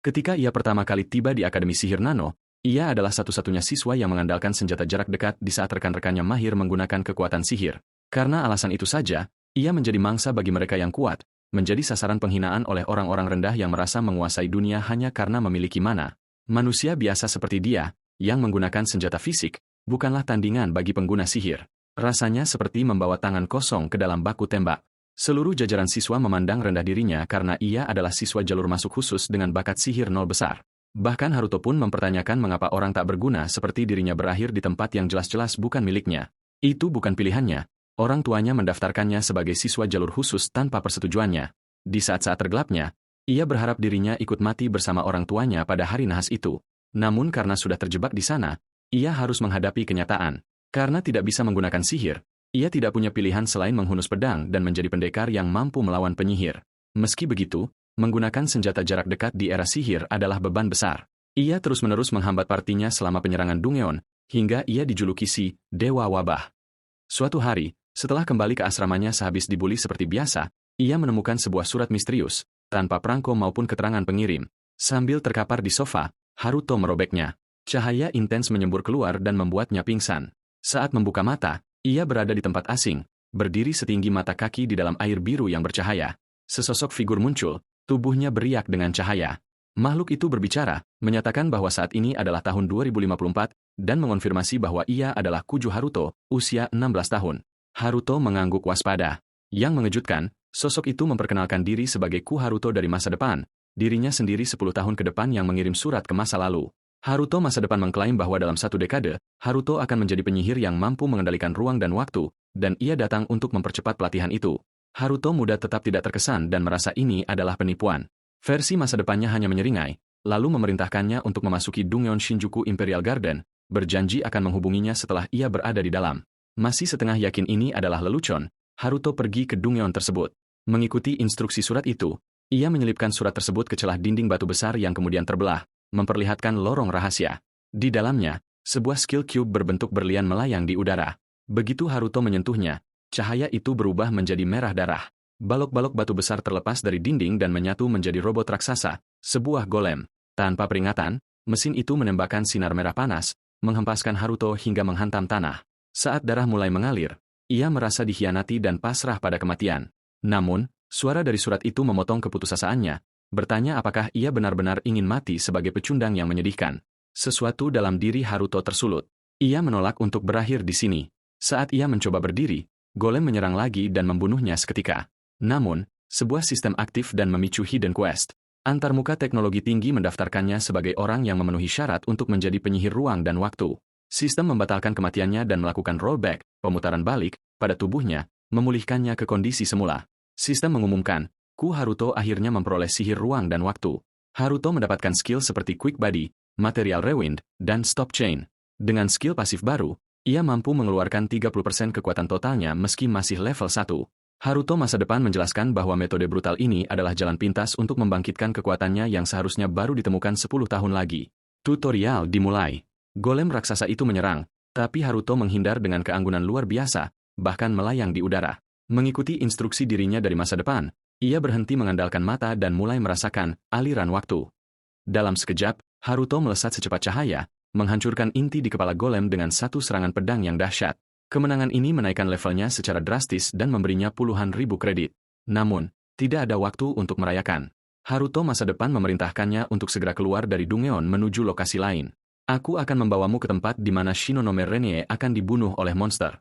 Ketika ia pertama kali tiba di Akademi Sihir Nano, ia adalah satu-satunya siswa yang mengandalkan senjata jarak dekat di saat rekan-rekannya mahir menggunakan kekuatan sihir. Karena alasan itu saja, ia menjadi mangsa bagi mereka yang kuat, menjadi sasaran penghinaan oleh orang-orang rendah yang merasa menguasai dunia hanya karena memiliki mana. Manusia biasa seperti dia, yang menggunakan senjata fisik, bukanlah tandingan bagi pengguna sihir. Rasanya seperti membawa tangan kosong ke dalam baku tembak. Seluruh jajaran siswa memandang rendah dirinya karena ia adalah siswa jalur masuk khusus dengan bakat sihir nol besar. Bahkan Haruto pun mempertanyakan mengapa orang tak berguna seperti dirinya berakhir di tempat yang jelas-jelas bukan miliknya. Itu bukan pilihannya. Orang tuanya mendaftarkannya sebagai siswa jalur khusus tanpa persetujuannya. Di saat-saat tergelapnya, ia berharap dirinya ikut mati bersama orang tuanya pada hari nahas itu. Namun karena sudah terjebak di sana, ia harus menghadapi kenyataan. Karena tidak bisa menggunakan sihir, ia tidak punya pilihan selain menghunus pedang dan menjadi pendekar yang mampu melawan penyihir. Meski begitu, menggunakan senjata jarak dekat di era sihir adalah beban besar. Ia terus-menerus menghambat partinya selama penyerangan Dungeon, hingga ia dijuluki si Dewa Wabah. Suatu hari, setelah kembali ke asramanya sehabis dibully seperti biasa, ia menemukan sebuah surat misterius, tanpa perangko maupun keterangan pengirim. Sambil terkapar di sofa, Haruto merobeknya. Cahaya intens menyembur keluar dan membuatnya pingsan. Saat membuka mata, ia berada di tempat asing, berdiri setinggi mata kaki di dalam air biru yang bercahaya. Sesosok figur muncul, tubuhnya beriak dengan cahaya. Makhluk itu berbicara, menyatakan bahwa saat ini adalah tahun 2054, dan mengonfirmasi bahwa ia adalah Kuju Haruto, usia 16 tahun. Haruto mengangguk waspada. Yang mengejutkan, sosok itu memperkenalkan diri sebagai Ku Haruto dari masa depan, dirinya sendiri 10 tahun ke depan yang mengirim surat ke masa lalu. Haruto masa depan mengklaim bahwa dalam 1 dekade, Haruto akan menjadi penyihir yang mampu mengendalikan ruang dan waktu, dan ia datang untuk mempercepat pelatihan itu. Haruto muda tetap tidak terkesan dan merasa ini adalah penipuan. Versi masa depannya hanya menyeringai, lalu memerintahkannya untuk memasuki Dungeon Shinjuku Imperial Garden, berjanji akan menghubunginya setelah ia berada di dalam. Masih setengah yakin ini adalah lelucon, Haruto pergi ke Dungeon tersebut. Mengikuti instruksi surat itu, ia menyelipkan surat tersebut ke celah dinding batu besar yang kemudian terbelah, memperlihatkan lorong rahasia. Di dalamnya, sebuah skill cube berbentuk berlian melayang di udara. Begitu Haruto menyentuhnya, cahaya itu berubah menjadi merah darah. Balok-balok batu besar terlepas dari dinding dan menyatu menjadi robot raksasa, sebuah golem. Tanpa peringatan, mesin itu menembakkan sinar merah panas, menghempaskan Haruto hingga menghantam tanah. Saat darah mulai mengalir, ia merasa dikhianati dan pasrah pada kematian. Namun, suara dari surat itu memotong keputusasaannya, bertanya apakah ia benar-benar ingin mati sebagai pecundang yang menyedihkan. Sesuatu dalam diri Haruto tersulut. Ia menolak untuk berakhir di sini. Saat ia mencoba berdiri, golem menyerang lagi dan membunuhnya seketika. Namun, sebuah sistem aktif dan memicu hidden quest. Antarmuka teknologi tinggi mendaftarkannya sebagai orang yang memenuhi syarat untuk menjadi penyihir ruang dan waktu. Sistem membatalkan kematiannya dan melakukan rollback, pemutaran balik, pada tubuhnya, memulihkannya ke kondisi semula. Sistem mengumumkan, Ku Haruto akhirnya memperoleh sihir ruang dan waktu. Haruto mendapatkan skill seperti Quick Body, Material Rewind, dan Stop Chain. Dengan skill pasif baru, ia mampu mengeluarkan 30% kekuatan totalnya meski masih level 1. Haruto masa depan menjelaskan bahwa metode brutal ini adalah jalan pintas untuk membangkitkan kekuatannya yang seharusnya baru ditemukan 10 tahun lagi. Tutorial dimulai. Golem raksasa itu menyerang, tapi Haruto menghindar dengan keanggunan luar biasa, bahkan melayang di udara. Mengikuti instruksi dirinya dari masa depan, ia berhenti mengandalkan mata dan mulai merasakan aliran waktu. Dalam sekejap, Haruto melesat secepat cahaya, menghancurkan inti di kepala golem dengan satu serangan pedang yang dahsyat. Kemenangan ini menaikkan levelnya secara drastis dan memberinya puluhan ribu kredit. Namun, tidak ada waktu untuk merayakan. Haruto masa depan memerintahkannya untuk segera keluar dari Dungeon menuju lokasi lain. Aku akan membawamu ke tempat di mana Shinonome Renie akan dibunuh oleh monster.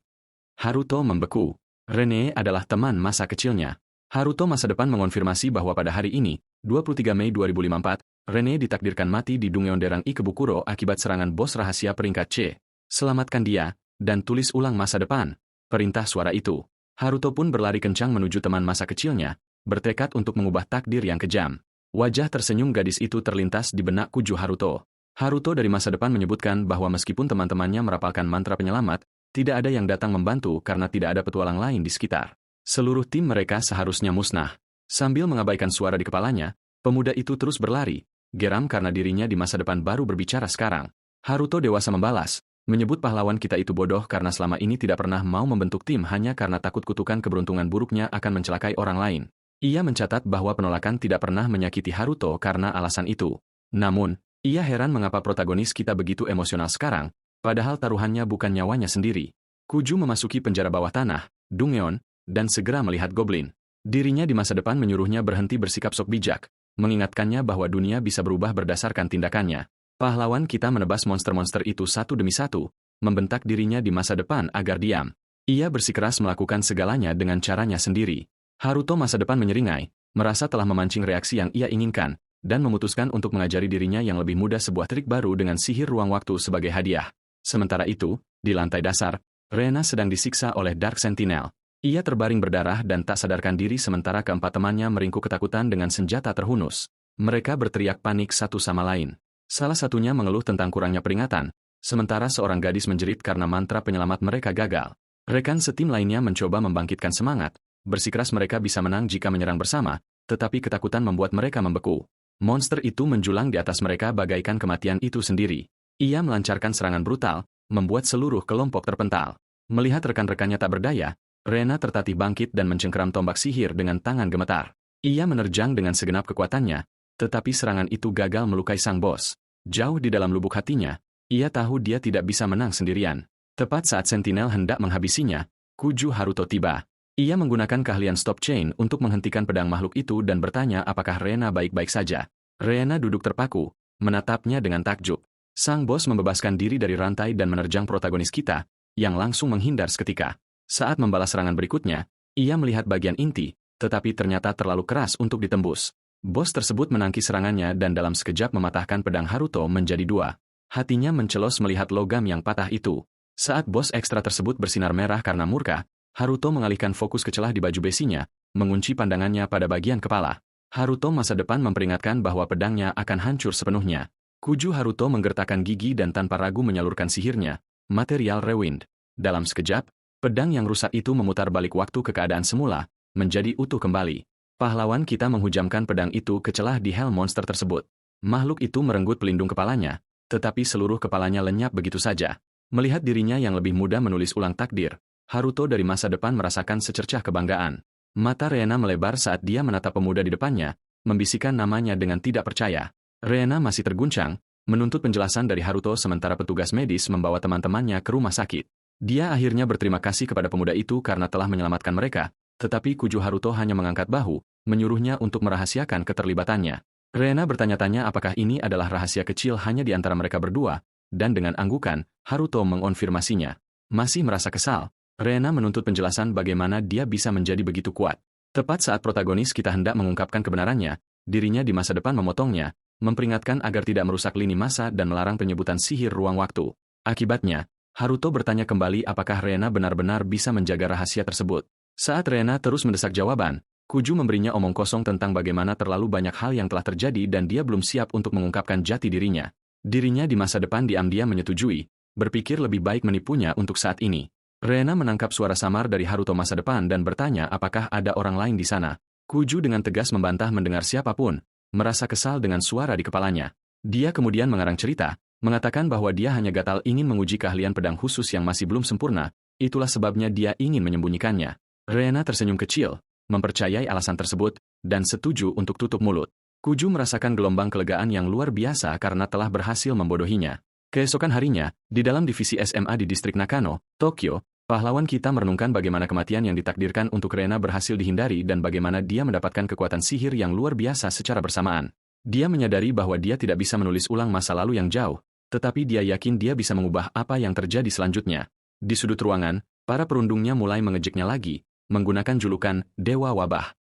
Haruto membeku. Renie adalah teman masa kecilnya. Haruto masa depan mengonfirmasi bahwa pada hari ini, 23 Mei 2054, Renie ditakdirkan mati di Dungeon Derang Ikebukuro akibat serangan bos rahasia peringkat C. Selamatkan dia, dan tulis ulang masa depan. Perintah suara itu. Haruto pun berlari kencang menuju teman masa kecilnya, bertekad untuk mengubah takdir yang kejam. Wajah tersenyum gadis itu terlintas di benak Kuju Haruto. Haruto dari masa depan menyebutkan bahwa meskipun teman-temannya merapalkan mantra penyelamat, tidak ada yang datang membantu karena tidak ada petualang lain di sekitar. Seluruh tim mereka seharusnya musnah. Sambil mengabaikan suara di kepalanya, pemuda itu terus berlari, geram karena dirinya di masa depan baru berbicara sekarang. Haruto dewasa membalas, menyebut pahlawan kita itu bodoh karena selama ini tidak pernah mau membentuk tim hanya karena takut kutukan keberuntungan buruknya akan mencelakai orang lain. Ia mencatat bahwa penolakan tidak pernah menyakiti Haruto karena alasan itu. Namun, ia heran mengapa protagonis kita begitu emosional sekarang, padahal taruhannya bukan nyawanya sendiri. Kuju memasuki penjara bawah tanah, Dungeon, dan segera melihat Goblin. Dirinya di masa depan menyuruhnya berhenti bersikap sok bijak, mengingatkannya bahwa dunia bisa berubah berdasarkan tindakannya. Pahlawan kita menebas monster-monster itu satu demi satu, membentak dirinya di masa depan agar diam. Ia bersikeras melakukan segalanya dengan caranya sendiri. Haruto masa depan menyeringai, merasa telah memancing reaksi yang ia inginkan, dan memutuskan untuk mengajari dirinya yang lebih muda sebuah trik baru dengan sihir ruang waktu sebagai hadiah. Sementara itu, di lantai dasar, Rena sedang disiksa oleh Dark Sentinel. Ia terbaring berdarah dan tak sadarkan diri sementara keempat temannya meringkuk ketakutan dengan senjata terhunus. Mereka berteriak panik satu sama lain. Salah satunya mengeluh tentang kurangnya peringatan, sementara seorang gadis menjerit karena mantra penyelamat mereka gagal. Rekan setim lainnya mencoba membangkitkan semangat, bersikeras mereka bisa menang jika menyerang bersama, tetapi ketakutan membuat mereka membeku. Monster itu menjulang di atas mereka bagaikan kematian itu sendiri. Ia melancarkan serangan brutal, membuat seluruh kelompok terpental. Melihat rekan-rekannya tak berdaya, Rena tertatih bangkit dan mencengkeram tombak sihir dengan tangan gemetar. Ia menerjang dengan segenap kekuatannya, tetapi serangan itu gagal melukai sang bos. Jauh di dalam lubuk hatinya, ia tahu dia tidak bisa menang sendirian. Tepat saat Sentinel hendak menghabisinya, Kuju Haruto tiba. Ia menggunakan keahlian Stop Chain untuk menghentikan pedang makhluk itu dan bertanya apakah Rena baik-baik saja. Rena duduk terpaku, menatapnya dengan takjub. Sang bos membebaskan diri dari rantai dan menerjang protagonis kita, yang langsung menghindar seketika. Saat membalas serangan berikutnya, ia melihat bagian inti, tetapi ternyata terlalu keras untuk ditembus. Bos tersebut menangkis serangannya dan dalam sekejap mematahkan pedang Haruto menjadi dua. Hatinya mencelos melihat logam yang patah itu. Saat bos ekstra tersebut bersinar merah karena murka, Haruto mengalihkan fokus ke celah di baju besinya, mengunci pandangannya pada bagian kepala. Haruto masa depan memperingatkan bahwa pedangnya akan hancur sepenuhnya. Kuju Haruto menggertakkan gigi dan tanpa ragu menyalurkan sihirnya, Material Rewind. Dalam sekejap, pedang yang rusak itu memutar balik waktu ke keadaan semula, menjadi utuh kembali. Pahlawan kita menghujamkan pedang itu ke celah di Hell Monster tersebut. Makhluk itu merenggut pelindung kepalanya, tetapi seluruh kepalanya lenyap begitu saja. Melihat dirinya yang lebih muda menulis ulang takdir, Haruto dari masa depan merasakan secercah kebanggaan. Mata Rena melebar saat dia menatap pemuda di depannya, membisikkan namanya dengan tidak percaya. Rena masih terguncang, menuntut penjelasan dari Haruto sementara petugas medis membawa teman-temannya ke rumah sakit. Dia akhirnya berterima kasih kepada pemuda itu karena telah menyelamatkan mereka, tetapi Kuju Haruto hanya mengangkat bahu, menyuruhnya untuk merahasiakan keterlibatannya. Rena bertanya-tanya apakah ini adalah rahasia kecil hanya di antara mereka berdua, dan dengan anggukan, Haruto mengonfirmasinya. Masih merasa kesal, Rena menuntut penjelasan bagaimana dia bisa menjadi begitu kuat. Tepat saat protagonis kita hendak mengungkapkan kebenarannya, dirinya di masa depan memotongnya, memperingatkan agar tidak merusak lini masa dan melarang penyebutan sihir ruang waktu. Akibatnya, Haruto bertanya kembali apakah Rena benar-benar bisa menjaga rahasia tersebut. Saat Rena terus mendesak jawaban, Kuju memberinya omong kosong tentang bagaimana terlalu banyak hal yang telah terjadi dan dia belum siap untuk mengungkapkan jati dirinya. Dirinya di masa depan diam-diam menyetujui, berpikir lebih baik menipunya untuk saat ini. Rena menangkap suara samar dari Haruto masa depan dan bertanya apakah ada orang lain di sana. Kuju dengan tegas membantah mendengar siapapun, merasa kesal dengan suara di kepalanya. Dia kemudian mengarang cerita, mengatakan bahwa dia hanya gatal ingin menguji keahlian pedang khusus yang masih belum sempurna, itulah sebabnya dia ingin menyembunyikannya. Rena tersenyum kecil, mempercayai alasan tersebut, dan setuju untuk tutup mulut. Kuju merasakan gelombang kelegaan yang luar biasa karena telah berhasil membodohinya. Keesokan harinya, di dalam divisi SMA di distrik Nakano, Tokyo, pahlawan kita merenungkan bagaimana kematian yang ditakdirkan untuk Rena berhasil dihindari dan bagaimana dia mendapatkan kekuatan sihir yang luar biasa secara bersamaan. Dia menyadari bahwa dia tidak bisa menulis ulang masa lalu yang jauh, tetapi dia yakin dia bisa mengubah apa yang terjadi selanjutnya. Di sudut ruangan, para perundungnya mulai mengejeknya lagi, menggunakan julukan Dewa Wabah.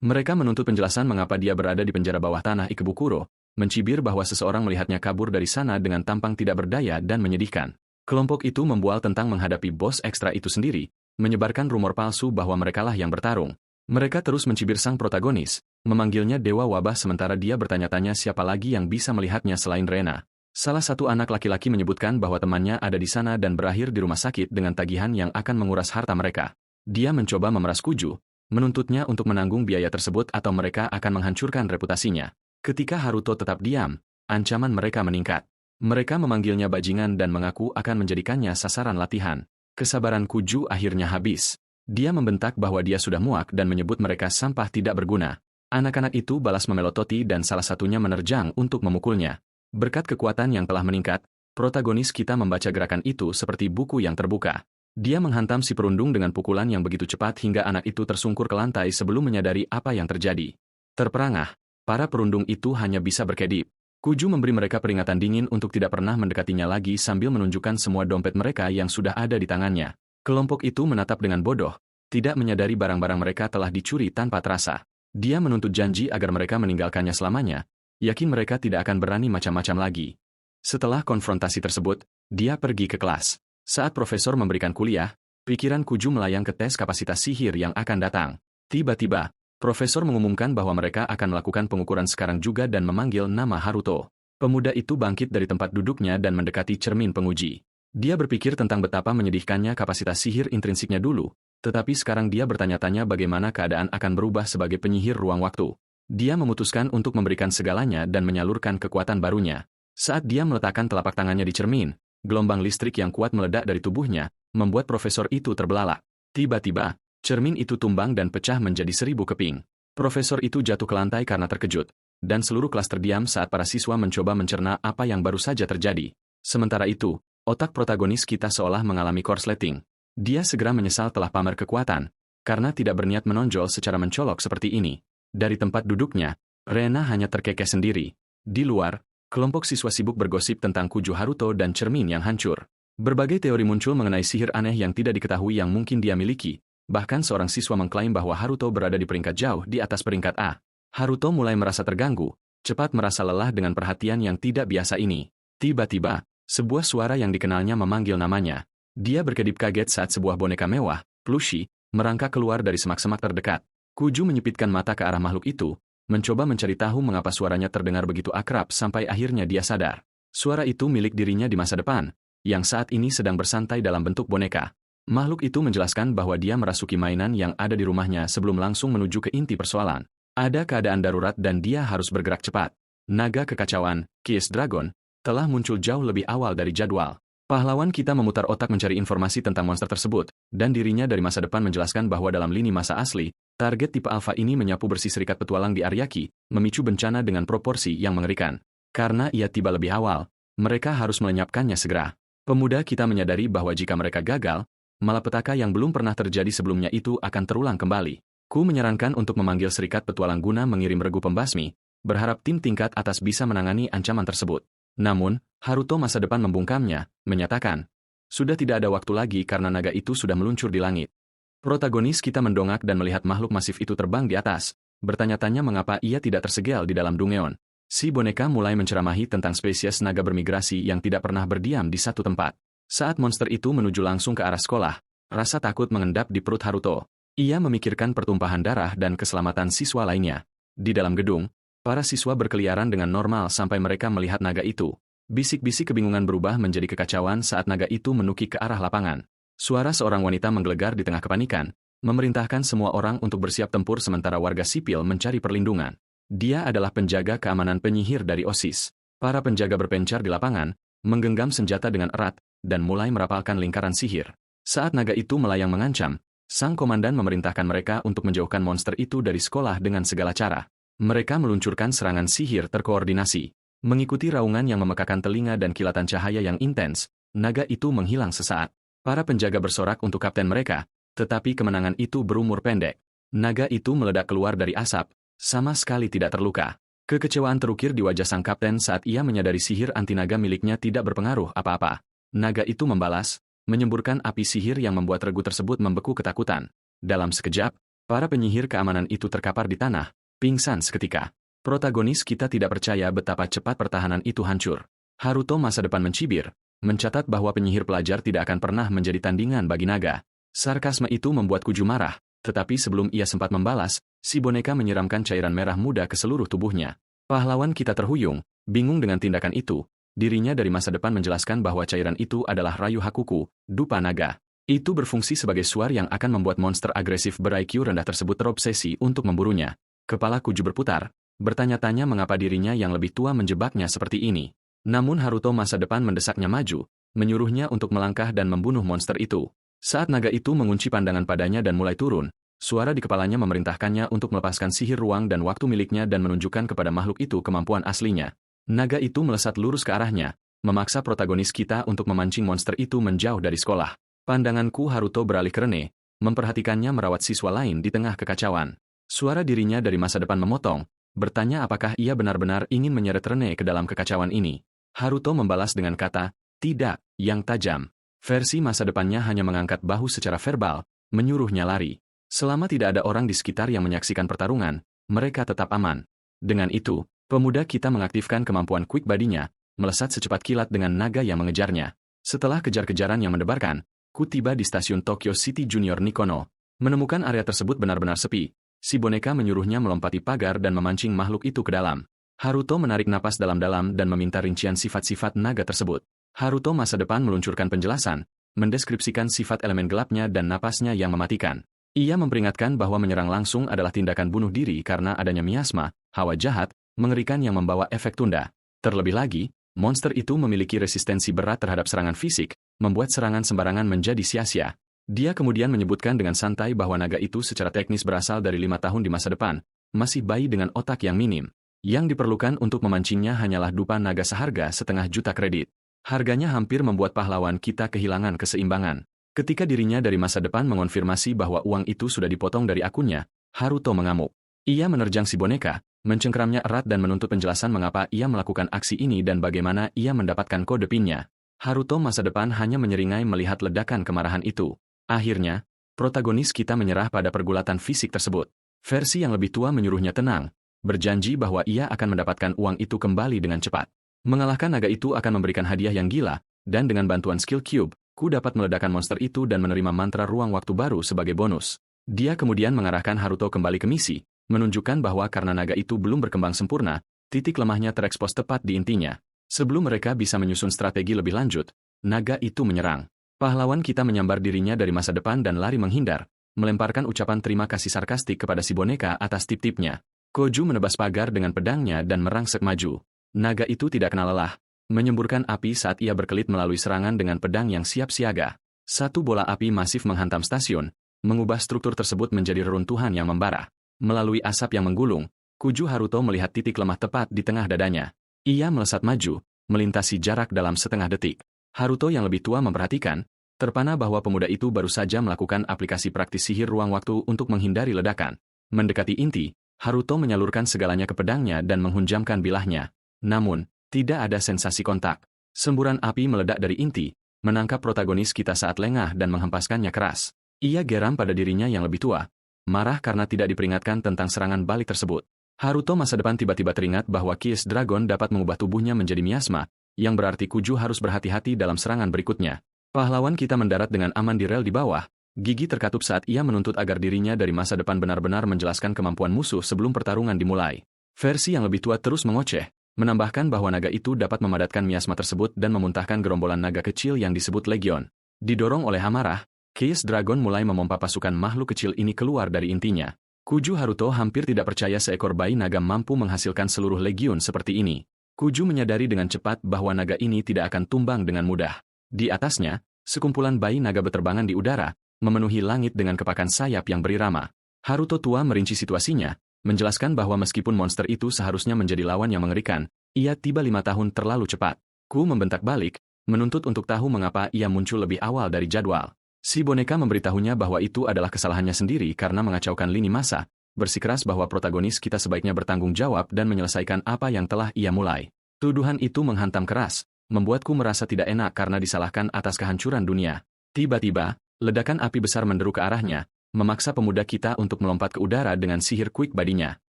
Mereka menuntut penjelasan mengapa dia berada di penjara bawah tanah Ikebukuro, mencibir bahwa seseorang melihatnya kabur dari sana dengan tampang tidak berdaya dan menyedihkan. Kelompok itu membual tentang menghadapi bos ekstra itu sendiri, menyebarkan rumor palsu bahwa merekalah yang bertarung. Mereka terus mencibir sang protagonis, memanggilnya Dewa Wabah sementara dia bertanya-tanya siapa lagi yang bisa melihatnya selain Rena. Salah satu anak laki-laki menyebutkan bahwa temannya ada di sana dan berakhir di rumah sakit dengan tagihan yang akan menguras harta mereka. Dia mencoba memeras Kuju, menuntutnya untuk menanggung biaya tersebut atau mereka akan menghancurkan reputasinya. Ketika Haruto tetap diam, ancaman mereka meningkat. Mereka memanggilnya bajingan dan mengaku akan menjadikannya sasaran latihan. Kesabaran Kuju akhirnya habis. Dia membentak bahwa dia sudah muak dan menyebut mereka sampah tidak berguna. Anak-anak itu balas memelototi dan salah satunya menerjang untuk memukulnya. Berkat kekuatan yang telah meningkat, protagonis kita membaca gerakan itu seperti buku yang terbuka. Dia menghantam si perundung dengan pukulan yang begitu cepat hingga anak itu tersungkur ke lantai sebelum menyadari apa yang terjadi. Terperangah, para perundung itu hanya bisa berkedip. Kuju memberi mereka peringatan dingin untuk tidak pernah mendekatinya lagi sambil menunjukkan semua dompet mereka yang sudah ada di tangannya. Kelompok itu menatap dengan bodoh, tidak menyadari barang-barang mereka telah dicuri tanpa terasa. Dia menuntut janji agar mereka meninggalkannya selamanya, yakin mereka tidak akan berani macam-macam lagi. Setelah konfrontasi tersebut, dia pergi ke kelas. Saat profesor memberikan kuliah, pikiran Kuju melayang ke tes kapasitas sihir yang akan datang. Tiba-tiba, profesor mengumumkan bahwa mereka akan melakukan pengukuran sekarang juga dan memanggil nama Haruto. Pemuda itu bangkit dari tempat duduknya dan mendekati cermin penguji. Dia berpikir tentang betapa menyedihkannya kapasitas sihir intrinsiknya dulu, tetapi sekarang dia bertanya-tanya bagaimana keadaan akan berubah sebagai penyihir ruang waktu. Dia memutuskan untuk memberikan segalanya dan menyalurkan kekuatan barunya. Saat dia meletakkan telapak tangannya di cermin, gelombang listrik yang kuat meledak dari tubuhnya, membuat profesor itu terbelalak. Tiba-tiba, cermin itu tumbang dan pecah menjadi 1000 keping. Profesor itu jatuh ke lantai karena terkejut, dan seluruh kelas terdiam saat para siswa mencoba mencerna apa yang baru saja terjadi. Sementara itu, otak protagonis kita seolah mengalami korsleting. Dia segera menyesal telah pamer kekuatan, karena tidak berniat menonjol secara mencolok seperti ini. Dari tempat duduknya, Rena hanya terkekeh sendiri. Di luar, kelompok siswa sibuk bergosip tentang Kuju Haruto dan cermin yang hancur. Berbagai teori muncul mengenai sihir aneh yang tidak diketahui yang mungkin dia miliki. Bahkan seorang siswa mengklaim bahwa Haruto berada di peringkat jauh di atas peringkat A. Haruto mulai merasa terganggu, cepat merasa lelah dengan perhatian yang tidak biasa ini. Tiba-tiba, sebuah suara yang dikenalnya memanggil namanya. Dia berkedip kaget saat sebuah boneka mewah, plushie, merangkak keluar dari semak-semak terdekat. Kuju menyipitkan mata ke arah makhluk itu, mencoba mencari tahu mengapa suaranya terdengar begitu akrab sampai akhirnya dia sadar. Suara itu milik dirinya di masa depan, yang saat ini sedang bersantai dalam bentuk boneka. Makhluk itu menjelaskan bahwa dia merasuki mainan yang ada di rumahnya sebelum langsung menuju ke inti persoalan. Ada keadaan darurat dan dia harus bergerak cepat. Naga kekacauan, Kiss Dragon, telah muncul jauh lebih awal dari jadwal. Pahlawan kita memutar otak mencari informasi tentang monster tersebut, dan dirinya dari masa depan menjelaskan bahwa dalam lini masa asli, target tipe alfa ini menyapu bersih serikat petualang di Ariaki, memicu bencana dengan proporsi yang mengerikan. Karena ia tiba lebih awal, mereka harus melenyapkannya segera. Pemuda kita menyadari bahwa jika mereka gagal, malapetaka yang belum pernah terjadi sebelumnya itu akan terulang kembali. Ku menyarankan untuk memanggil serikat petualang guna mengirim regu pembasmi, berharap tim tingkat atas bisa menangani ancaman tersebut. Namun, Haruto masa depan membungkamnya, menyatakan, sudah tidak ada waktu lagi karena naga itu sudah meluncur di langit. Protagonis kita mendongak dan melihat makhluk masif itu terbang di atas, bertanya-tanya mengapa ia tidak tersegel di dalam Dungeon. Si boneka mulai menceramahi tentang spesies naga bermigrasi yang tidak pernah berdiam di satu tempat. Saat monster itu menuju langsung ke arah sekolah, rasa takut mengendap di perut Haruto. Ia memikirkan pertumpahan darah dan keselamatan siswa lainnya. Di dalam gedung, para siswa berkeliaran dengan normal sampai mereka melihat naga itu. Bisik-bisik kebingungan berubah menjadi kekacauan saat naga itu menukik ke arah lapangan. Suara seorang wanita menggelegar di tengah kepanikan, memerintahkan semua orang untuk bersiap tempur sementara warga sipil mencari perlindungan. Dia adalah penjaga keamanan penyihir dari OSIS. Para penjaga berpencar di lapangan, menggenggam senjata dengan erat, dan mulai merapalkan lingkaran sihir. Saat naga itu melayang mengancam, sang komandan memerintahkan mereka untuk menjauhkan monster itu dari sekolah dengan segala cara. Mereka meluncurkan serangan sihir terkoordinasi. Mengikuti raungan yang memekakan telinga dan kilatan cahaya yang intens, naga itu menghilang sesaat. Para penjaga bersorak untuk kapten mereka, tetapi kemenangan itu berumur pendek. Naga itu meledak keluar dari asap, sama sekali tidak terluka. Kekecewaan terukir di wajah sang kapten saat ia menyadari sihir anti-naga miliknya tidak berpengaruh apa-apa. Naga itu membalas, menyemburkan api sihir yang membuat regu tersebut membeku ketakutan. Dalam sekejap, para penyihir keamanan itu terkapar di tanah, pingsan seketika. Protagonis kita tidak percaya betapa cepat pertahanan itu hancur. Haruto masa depan mencibir, mencatat bahwa penyihir pelajar tidak akan pernah menjadi tandingan bagi naga. Sarkasme itu membuat Kuju marah, tetapi sebelum ia sempat membalas, si boneka menyiramkan cairan merah muda ke seluruh tubuhnya. Pahlawan kita terhuyung, bingung dengan tindakan itu. Dirinya dari masa depan menjelaskan bahwa cairan itu adalah Rayu Hakuku, dupa naga. Itu berfungsi sebagai suar yang akan membuat monster agresif ber-IQ rendah tersebut terobsesi untuk memburunya. Kepala Kuju berputar, bertanya-tanya mengapa dirinya yang lebih tua menjebaknya seperti ini. Namun Haruto masa depan mendesaknya maju, menyuruhnya untuk melangkah dan membunuh monster itu. Saat naga itu mengunci pandangan padanya dan mulai turun, Suara di kepalanya memerintahkannya untuk melepaskan sihir ruang dan waktu miliknya dan menunjukkan kepada makhluk itu kemampuan aslinya. Naga itu melesat lurus ke arahnya, memaksa protagonis kita untuk memancing monster itu menjauh dari sekolah. Pandanganku Haruto beralih ke Rene, memperhatikannya merawat siswa lain di tengah kekacauan. Suara dirinya dari masa depan memotong, bertanya apakah ia benar-benar ingin menyeret Rene ke dalam kekacauan ini. Haruto membalas dengan kata, "Tidak," yang tajam. Versi masa depannya hanya mengangkat bahu secara verbal, menyuruhnya lari. Selama tidak ada orang di sekitar yang menyaksikan pertarungan, mereka tetap aman. Dengan itu, pemuda kita mengaktifkan kemampuan quick body-nya, melesat secepat kilat dengan naga yang mengejarnya. Setelah kejar-kejaran yang mendebarkan, ku tiba di stasiun Tokyo City Junior Nikono. Menemukan area tersebut benar-benar sepi. Si boneka menyuruhnya melompati pagar dan memancing makhluk itu ke dalam. Haruto menarik napas dalam-dalam dan meminta rincian sifat-sifat naga tersebut. Haruto masa depan meluncurkan penjelasan, mendeskripsikan sifat elemen gelapnya dan napasnya yang mematikan. Ia memperingatkan bahwa menyerang langsung adalah tindakan bunuh diri karena adanya miasma, hawa jahat, mengerikan yang membawa efek tunda. Terlebih lagi, monster itu memiliki resistensi berat terhadap serangan fisik, membuat serangan sembarangan menjadi sia-sia. Dia kemudian menyebutkan dengan santai bahwa naga itu secara teknis berasal dari 5 tahun di masa depan, masih bayi dengan otak yang minim. Yang diperlukan untuk memancingnya hanyalah dupa naga seharga setengah juta kredit. Harganya hampir membuat pahlawan kita kehilangan keseimbangan. Ketika dirinya dari masa depan mengonfirmasi bahwa uang itu sudah dipotong dari akunnya, Haruto mengamuk. Ia menerjang si boneka, mencengkeramnya erat dan menuntut penjelasan mengapa ia melakukan aksi ini dan bagaimana ia mendapatkan kode PIN-nya. Haruto masa depan hanya menyeringai melihat ledakan kemarahan itu. Akhirnya, protagonis kita menyerah pada pergulatan fisik tersebut. Versi yang lebih tua menyuruhnya tenang, berjanji bahwa ia akan mendapatkan uang itu kembali dengan cepat. Mengalahkan naga itu akan memberikan hadiah yang gila, dan dengan bantuan skill cube, ku dapat meledakkan monster itu dan menerima mantra ruang waktu baru sebagai bonus. Dia kemudian mengarahkan Haruto kembali ke misi, menunjukkan bahwa karena naga itu belum berkembang sempurna, titik lemahnya terekspos tepat di intinya. Sebelum mereka bisa menyusun strategi lebih lanjut, naga itu menyerang. Pahlawan kita menyambar dirinya dari masa depan dan lari menghindar, melemparkan ucapan terima kasih sarkastik kepada si boneka atas tip-tipnya. Koju menebas pagar dengan pedangnya dan merangsek maju. Naga itu tidak kenal lelah, menyemburkan api saat ia berkelit melalui serangan dengan pedang yang siap siaga. Satu bola api masif menghantam stasiun, mengubah struktur tersebut menjadi reruntuhan yang membara. Melalui asap yang menggulung, Kuju Haruto melihat titik lemah tepat di tengah dadanya. Ia melesat maju, melintasi jarak dalam setengah detik. Haruto yang lebih tua memperhatikan, terpana bahwa pemuda itu baru saja melakukan aplikasi praktis sihir ruang waktu untuk menghindari ledakan. Mendekati inti, Haruto menyalurkan segalanya ke pedangnya dan menghunjamkan bilahnya. Namun, tidak ada sensasi kontak. Semburan api meledak dari inti, menangkap protagonis kita saat lengah dan menghempaskannya keras. Ia geram pada dirinya yang lebih tua, marah karena tidak diperingatkan tentang serangan balik tersebut. Haruto masa depan tiba-tiba teringat bahwa Kiss Dragon dapat mengubah tubuhnya menjadi miasma, yang berarti Kuju harus berhati-hati dalam serangan berikutnya. Pahlawan kita mendarat dengan aman di rel di bawah, gigi terkatup saat ia menuntut agar dirinya dari masa depan benar-benar menjelaskan kemampuan musuh sebelum pertarungan dimulai. Versi yang lebih tua terus mengoceh, menambahkan bahwa naga itu dapat memadatkan miasma tersebut dan memuntahkan gerombolan naga kecil yang disebut Legion. Didorong oleh amarah, Kiss Dragon mulai memompa pasukan makhluk kecil ini keluar dari intinya. Kuju Haruto hampir tidak percaya seekor bayi naga mampu menghasilkan seluruh legiun seperti ini. Kuju menyadari dengan cepat bahwa naga ini tidak akan tumbang dengan mudah. Di atasnya, sekumpulan bayi naga berterbangan di udara, memenuhi langit dengan kepakan sayap yang berirama. Haruto tua merinci situasinya, menjelaskan bahwa meskipun monster itu seharusnya menjadi lawan yang mengerikan, ia tiba 5 tahun terlalu cepat. Ku membentak balik, menuntut untuk tahu mengapa ia muncul lebih awal dari jadwal. Si boneka memberitahunya bahwa itu adalah kesalahannya sendiri karena mengacaukan lini masa, bersikeras bahwa protagonis kita sebaiknya bertanggung jawab dan menyelesaikan apa yang telah ia mulai. Tuduhan itu menghantam keras, membuatku merasa tidak enak karena disalahkan atas kehancuran dunia. Tiba-tiba, ledakan api besar menderu ke arahnya, memaksa pemuda kita untuk melompat ke udara dengan sihir quick body-nya.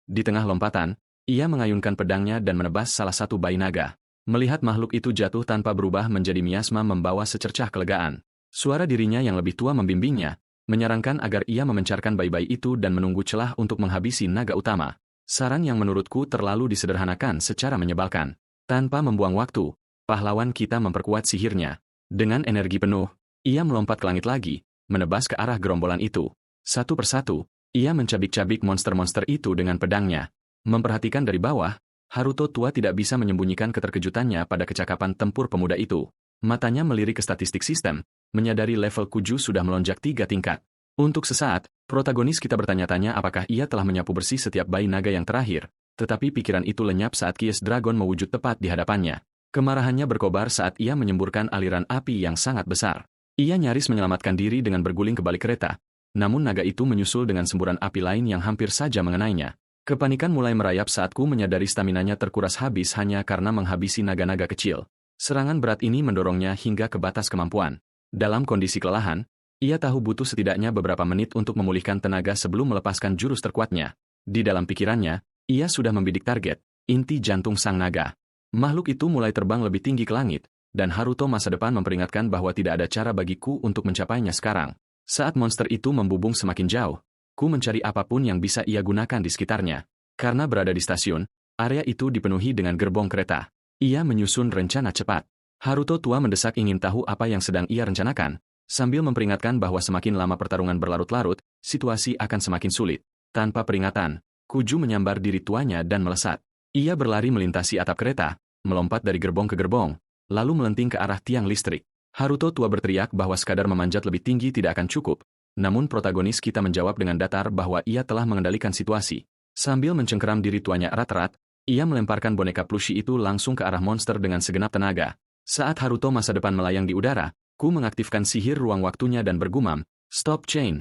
Di tengah lompatan, ia mengayunkan pedangnya dan menebas salah satu bayi naga. Melihat makhluk itu jatuh tanpa berubah menjadi miasma membawa secercah kelegaan. Suara dirinya yang lebih tua membimbingnya, menyarankan agar ia memencarkan bayi-bayi itu dan menunggu celah untuk menghabisi naga utama. Saran yang menurutku terlalu disederhanakan secara menyebalkan. Tanpa membuang waktu, pahlawan kita memperkuat sihirnya. Dengan energi penuh, ia melompat ke langit lagi, menebas ke arah gerombolan itu. Satu persatu, ia mencabik-cabik monster-monster itu dengan pedangnya. Memperhatikan dari bawah, Haruto tua tidak bisa menyembunyikan keterkejutannya pada kecakapan tempur pemuda itu. Matanya melirik ke statistik sistem, menyadari level Kuju sudah melonjak 3 tingkat. Untuk sesaat, protagonis kita bertanya-tanya apakah ia telah menyapu bersih setiap bayi naga yang terakhir, tetapi pikiran itu lenyap saat Kies Dragon mewujud tepat di hadapannya. Kemarahannya berkobar saat ia menyemburkan aliran api yang sangat besar. Ia nyaris menyelamatkan diri dengan berguling ke balik kereta, namun naga itu menyusul dengan semburan api lain yang hampir saja mengenainya. Kepanikan mulai merayap saat Ku menyadari staminanya terkuras habis hanya karena menghabisi naga-naga kecil. Serangan berat ini mendorongnya hingga ke batas kemampuan. Dalam kondisi kelelahan, ia tahu butuh setidaknya beberapa menit untuk memulihkan tenaga sebelum melepaskan jurus terkuatnya. Di dalam pikirannya, ia sudah membidik target, inti jantung sang naga. Makhluk itu mulai terbang lebih tinggi ke langit, dan Haruto masa depan memperingatkan bahwa tidak ada cara bagiku untuk mencapainya sekarang. Saat monster itu membubung semakin jauh, Ku mencari apapun yang bisa ia gunakan di sekitarnya. Karena berada di stasiun, area itu dipenuhi dengan gerbong kereta. Ia menyusun rencana cepat. Haruto tua mendesak ingin tahu apa yang sedang ia rencanakan, sambil memperingatkan bahwa semakin lama pertarungan berlarut-larut, situasi akan semakin sulit. Tanpa peringatan, Kuju menyambar diri tuanya dan melesat. Ia berlari melintasi atap kereta, melompat dari gerbong ke gerbong, lalu melenting ke arah tiang listrik. Haruto tua berteriak bahwa sekadar memanjat lebih tinggi tidak akan cukup, namun protagonis kita menjawab dengan datar bahwa ia telah mengendalikan situasi. Sambil mencengkeram diri tuanya erat-erat, ia melemparkan boneka plushie itu langsung ke arah monster dengan segenap tenaga. Saat Haruto masa depan melayang di udara, Ku mengaktifkan sihir ruang waktunya dan bergumam, "Stop chain."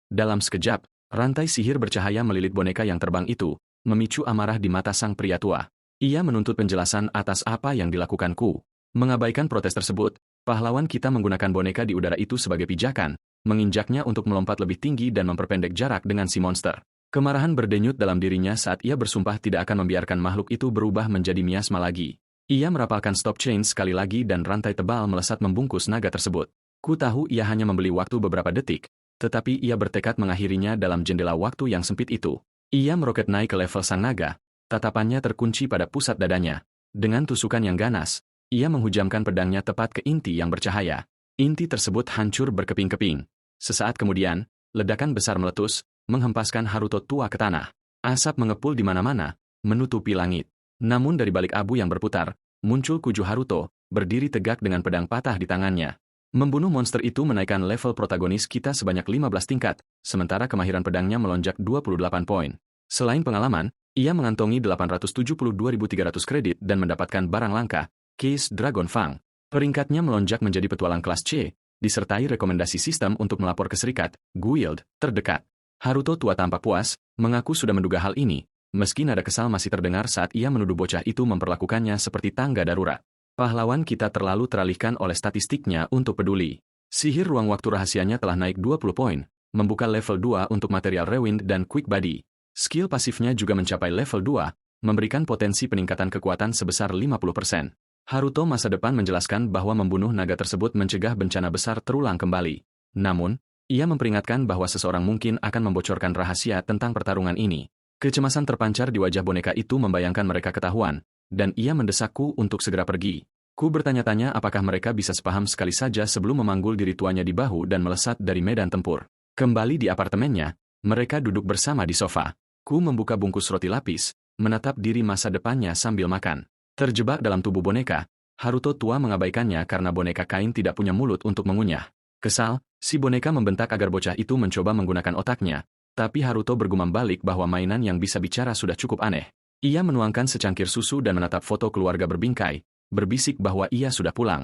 Dalam sekejap, rantai sihir bercahaya melilit boneka yang terbang itu, memicu amarah di mata sang pria tua. Ia menuntut penjelasan atas apa yang dilakukan Ku. Mengabaikan protes tersebut, pahlawan kita menggunakan boneka di udara itu sebagai pijakan, menginjaknya untuk melompat lebih tinggi dan memperpendek jarak dengan si monster. Kemarahan berdenyut dalam dirinya saat ia bersumpah tidak akan membiarkan makhluk itu berubah menjadi miasma lagi. Ia merapalkan stop chain sekali lagi dan rantai tebal melesat membungkus naga tersebut. Ku tahu ia hanya membeli waktu beberapa detik, tetapi ia bertekad mengakhirinya dalam jendela waktu yang sempit itu. Ia meroket naik ke level sang naga, tatapannya terkunci pada pusat dadanya. Dengan tusukan yang ganas, ia menghujamkan pedangnya tepat ke inti yang bercahaya. Inti tersebut hancur berkeping-keping. Sesaat kemudian, ledakan besar meletus, menghempaskan Haruto tua ke tanah. Asap mengepul di mana-mana, menutupi langit. Namun dari balik abu yang berputar, muncul Kuju Haruto, berdiri tegak dengan pedang patah di tangannya. Membunuh monster itu menaikkan level protagonis kita sebanyak 15 tingkat, sementara kemahiran pedangnya melonjak 28 poin. Selain pengalaman, ia mengantongi 872.300 kredit dan mendapatkan barang langka, Kies Dragon Fang. Peringkatnya melonjak menjadi petualang kelas C, disertai rekomendasi sistem untuk melapor ke serikat, guild, terdekat. Haruto tua tampak puas, mengaku sudah menduga hal ini, meski nada kesal masih terdengar saat ia menuduh bocah itu memperlakukannya seperti tangga darurat. Pahlawan kita terlalu teralihkan oleh statistiknya untuk peduli. Sihir ruang waktu rahasianya telah naik 20 poin, membuka level 2 untuk material rewind dan quick body. Skill pasifnya juga mencapai level 2, memberikan potensi peningkatan kekuatan sebesar 50%. Haruto masa depan menjelaskan bahwa membunuh naga tersebut mencegah bencana besar terulang kembali. Namun, ia memperingatkan bahwa seseorang mungkin akan membocorkan rahasia tentang pertarungan ini. Kecemasan terpancar di wajah boneka itu membayangkan mereka ketahuan, dan ia mendesakku untuk segera pergi. Ku bertanya-tanya apakah mereka bisa sepaham sekali saja sebelum memanggul diri tuanya di bahu dan melesat dari medan tempur. Kembali di apartemennya, mereka duduk bersama di sofa. Ku membuka bungkus roti lapis, menatap diri masa depannya sambil makan. Terjebak dalam tubuh boneka, Haruto tua mengabaikannya karena boneka kain tidak punya mulut untuk mengunyah. Kesal, si boneka membentak agar bocah itu mencoba menggunakan otaknya, tapi Haruto bergumam balik bahwa mainan yang bisa bicara sudah cukup aneh. Ia menuangkan secangkir susu dan menatap foto keluarga berbingkai, berbisik bahwa ia sudah pulang.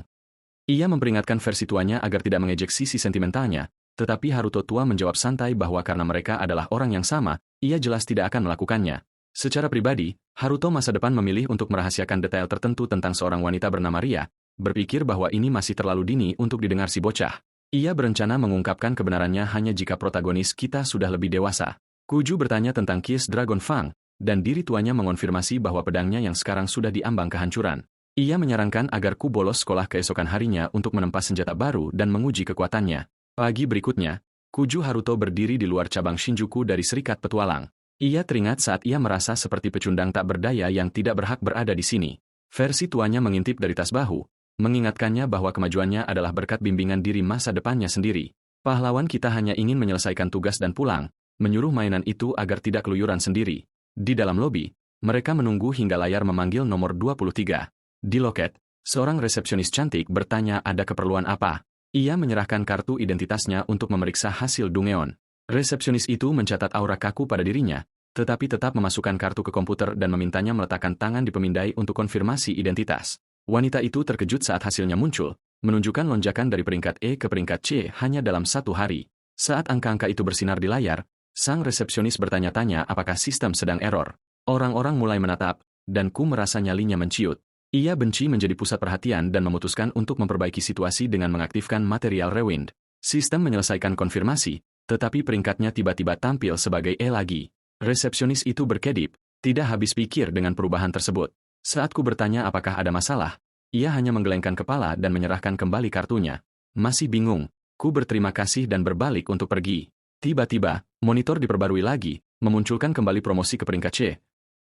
Ia memperingatkan versi tuanya agar tidak mengejek sisi sentimentalnya, tetapi Haruto tua menjawab santai bahwa karena mereka adalah orang yang sama, ia jelas tidak akan melakukannya. Secara pribadi, Haruto masa depan memilih untuk merahasiakan detail tertentu tentang seorang wanita bernama Ria, berpikir bahwa ini masih terlalu dini untuk didengar si bocah. Ia berencana mengungkapkan kebenarannya hanya jika protagonis kita sudah lebih dewasa. Kuju bertanya tentang Kies Dragon Fang, dan diri tuanya mengonfirmasi bahwa pedangnya yang sekarang sudah diambang kehancuran. Ia menyarankan agar Ku bolos sekolah keesokan harinya untuk menempa senjata baru dan menguji kekuatannya. Pagi berikutnya, Kuju Haruto berdiri di luar cabang Shinjuku dari Serikat Petualang. Ia teringat saat ia merasa seperti pecundang tak berdaya yang tidak berhak berada di sini. Versi tuanya mengintip dari tas bahu, mengingatkannya bahwa kemajuannya adalah berkat bimbingan diri masa depannya sendiri. Pahlawan kita hanya ingin menyelesaikan tugas dan pulang, menyuruh mainan itu agar tidak keluyuran sendiri. Di dalam lobi, mereka menunggu hingga layar memanggil nomor 23. Di loket, seorang resepsionis cantik bertanya ada keperluan apa. Ia menyerahkan kartu identitasnya untuk memeriksa hasil Dungeon. Resepsionis itu mencatat aura kaku pada dirinya, tetapi tetap memasukkan kartu ke komputer dan memintanya meletakkan tangan di pemindai untuk konfirmasi identitas. Wanita itu terkejut saat hasilnya muncul, menunjukkan lonjakan dari peringkat E ke peringkat C hanya dalam 1 hari. Saat angka-angka itu bersinar di layar, sang resepsionis bertanya-tanya apakah sistem sedang error. Orang-orang mulai menatap, dan Ku merasa nyalinya menciut. Ia benci menjadi pusat perhatian dan memutuskan untuk memperbaiki situasi dengan mengaktifkan material rewind. Sistem menyelesaikan konfirmasi, tetapi peringkatnya tiba-tiba tampil sebagai E lagi. Resepsionis itu berkedip, tidak habis pikir dengan perubahan tersebut. Saat Ku bertanya apakah ada masalah, ia hanya menggelengkan kepala dan menyerahkan kembali kartunya. Masih bingung, Ku berterima kasih dan berbalik untuk pergi. Tiba-tiba, monitor diperbarui lagi, memunculkan kembali promosi ke peringkat C.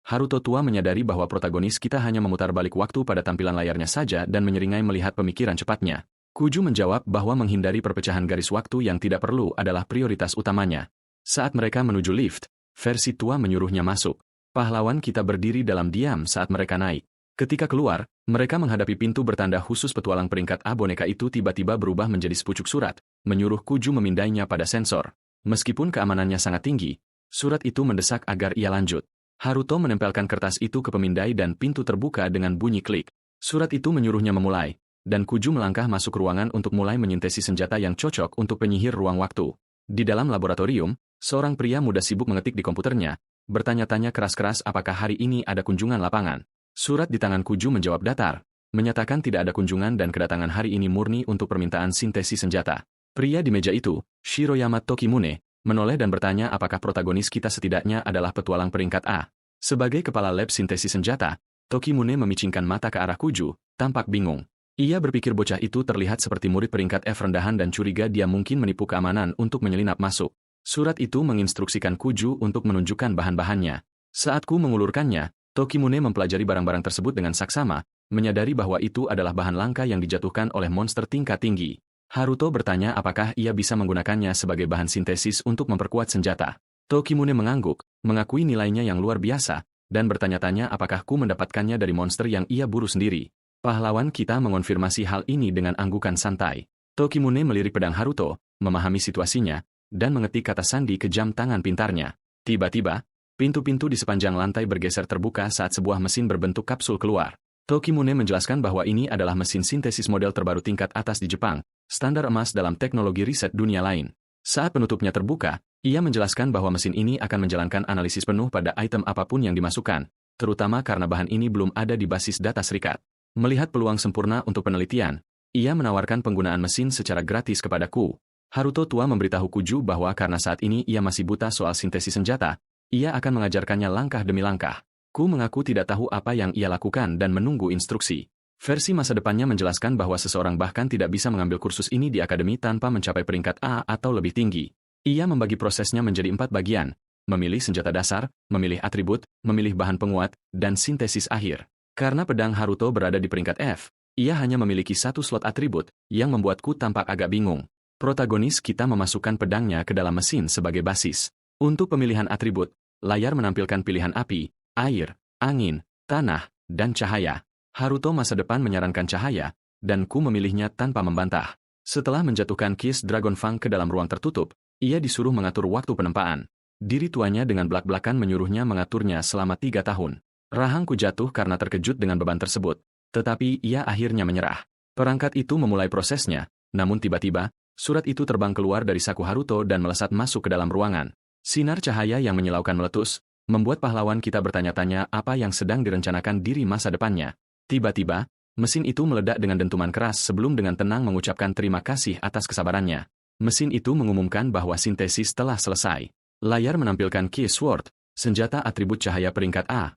Haruto tua menyadari bahwa protagonis kita hanya memutar balik waktu pada tampilan layarnya saja dan menyeringai melihat pemikiran cepatnya. Kuju menjawab bahwa menghindari perpecahan garis waktu yang tidak perlu adalah prioritas utamanya. Saat mereka menuju lift, versi tua menyuruhnya masuk. Pahlawan kita berdiri dalam diam saat mereka naik. Ketika keluar, mereka menghadapi pintu bertanda khusus petualang peringkat A. Boneka itu tiba-tiba berubah menjadi sepucuk surat, menyuruh Kuju memindainya pada sensor. Meskipun keamanannya sangat tinggi, surat itu mendesak agar ia lanjut. Haruto menempelkan kertas itu ke pemindai dan pintu terbuka dengan bunyi klik. Surat itu menyuruhnya memulai, dan Kuju melangkah masuk ruangan untuk mulai menyintesis senjata yang cocok untuk penyihir ruang waktu. Di dalam laboratorium, seorang pria muda sibuk mengetik di komputernya, bertanya-tanya keras-keras apakah hari ini ada kunjungan lapangan. Surat di tangan Kuju menjawab datar, menyatakan tidak ada kunjungan dan kedatangan hari ini murni untuk permintaan sintesis senjata. Pria di meja itu, Shiroyama Tokimune, menoleh dan bertanya apakah protagonis kita setidaknya adalah petualang peringkat A. Sebagai kepala lab sintesis senjata, Tokimune memicingkan mata ke arah Kuju, tampak bingung. Ia berpikir bocah itu terlihat seperti murid peringkat F rendahan dan curiga dia mungkin menipu keamanan untuk menyelinap masuk. Surat itu menginstruksikan Kuju untuk menunjukkan bahan-bahannya. Saat Ku mengulurkannya, Tokimune mempelajari barang-barang tersebut dengan saksama, menyadari bahwa itu adalah bahan langka yang dijatuhkan oleh monster tingkat tinggi. Haruto bertanya apakah ia bisa menggunakannya sebagai bahan sintesis untuk memperkuat senjata. Tokimune mengangguk, mengakui nilainya yang luar biasa, dan bertanya-tanya apakah Ku mendapatkannya dari monster yang ia buru sendiri. Pahlawan kita mengonfirmasi hal ini dengan anggukan santai. Tokimune melirik pedang Haruto, memahami situasinya, dan mengetik kata sandi ke jam tangan pintarnya. Tiba-tiba, pintu-pintu di sepanjang lantai bergeser terbuka saat sebuah mesin berbentuk kapsul keluar. Tokimune menjelaskan bahwa ini adalah mesin sintesis model terbaru tingkat atas di Jepang, standar emas dalam teknologi riset dunia lain. Saat penutupnya terbuka, ia menjelaskan bahwa mesin ini akan menjalankan analisis penuh pada item apapun yang dimasukkan, terutama karena bahan ini belum ada di basis data serikat. Melihat peluang sempurna untuk penelitian, ia menawarkan penggunaan mesin secara gratis kepadaku. Haruto tua memberitahu Kuju bahwa karena saat ini ia masih buta soal sintesis senjata, ia akan mengajarkannya langkah demi langkah. Ku mengaku tidak tahu apa yang ia lakukan dan menunggu instruksi. Versi masa depannya menjelaskan bahwa seseorang bahkan tidak bisa mengambil kursus ini di akademi tanpa mencapai peringkat A atau lebih tinggi. Ia membagi prosesnya menjadi 4 bagian, memilih senjata dasar, memilih atribut, memilih bahan penguat, dan sintesis akhir. Karena pedang Haruto berada di peringkat F, ia hanya memiliki 1 slot atribut, yang membuatku tampak agak bingung. Protagonis kita memasukkan pedangnya ke dalam mesin sebagai basis. Untuk pemilihan atribut, layar menampilkan pilihan api, air, angin, tanah, dan cahaya. Haruto masa depan menyarankan cahaya, dan Ku memilihnya tanpa membantah. Setelah menjatuhkan Kiss Dragon Fang ke dalam ruang tertutup, ia disuruh mengatur waktu penempaan. Diri tuanya dengan belak-belakan menyuruhnya mengaturnya selama 3 tahun. Rahangku jatuh karena terkejut dengan beban tersebut, tetapi ia akhirnya menyerah. Perangkat itu memulai prosesnya, namun tiba-tiba, surat itu terbang keluar dari saku Haruto dan melesat masuk ke dalam ruangan. Sinar cahaya yang menyilaukan meletus, membuat pahlawan kita bertanya-tanya apa yang sedang direncanakan diri masa depannya. Tiba-tiba, mesin itu meledak dengan dentuman keras sebelum dengan tenang mengucapkan terima kasih atas kesabarannya. Mesin itu mengumumkan bahwa sintesis telah selesai. Layar menampilkan Key Sword, senjata atribut cahaya peringkat A.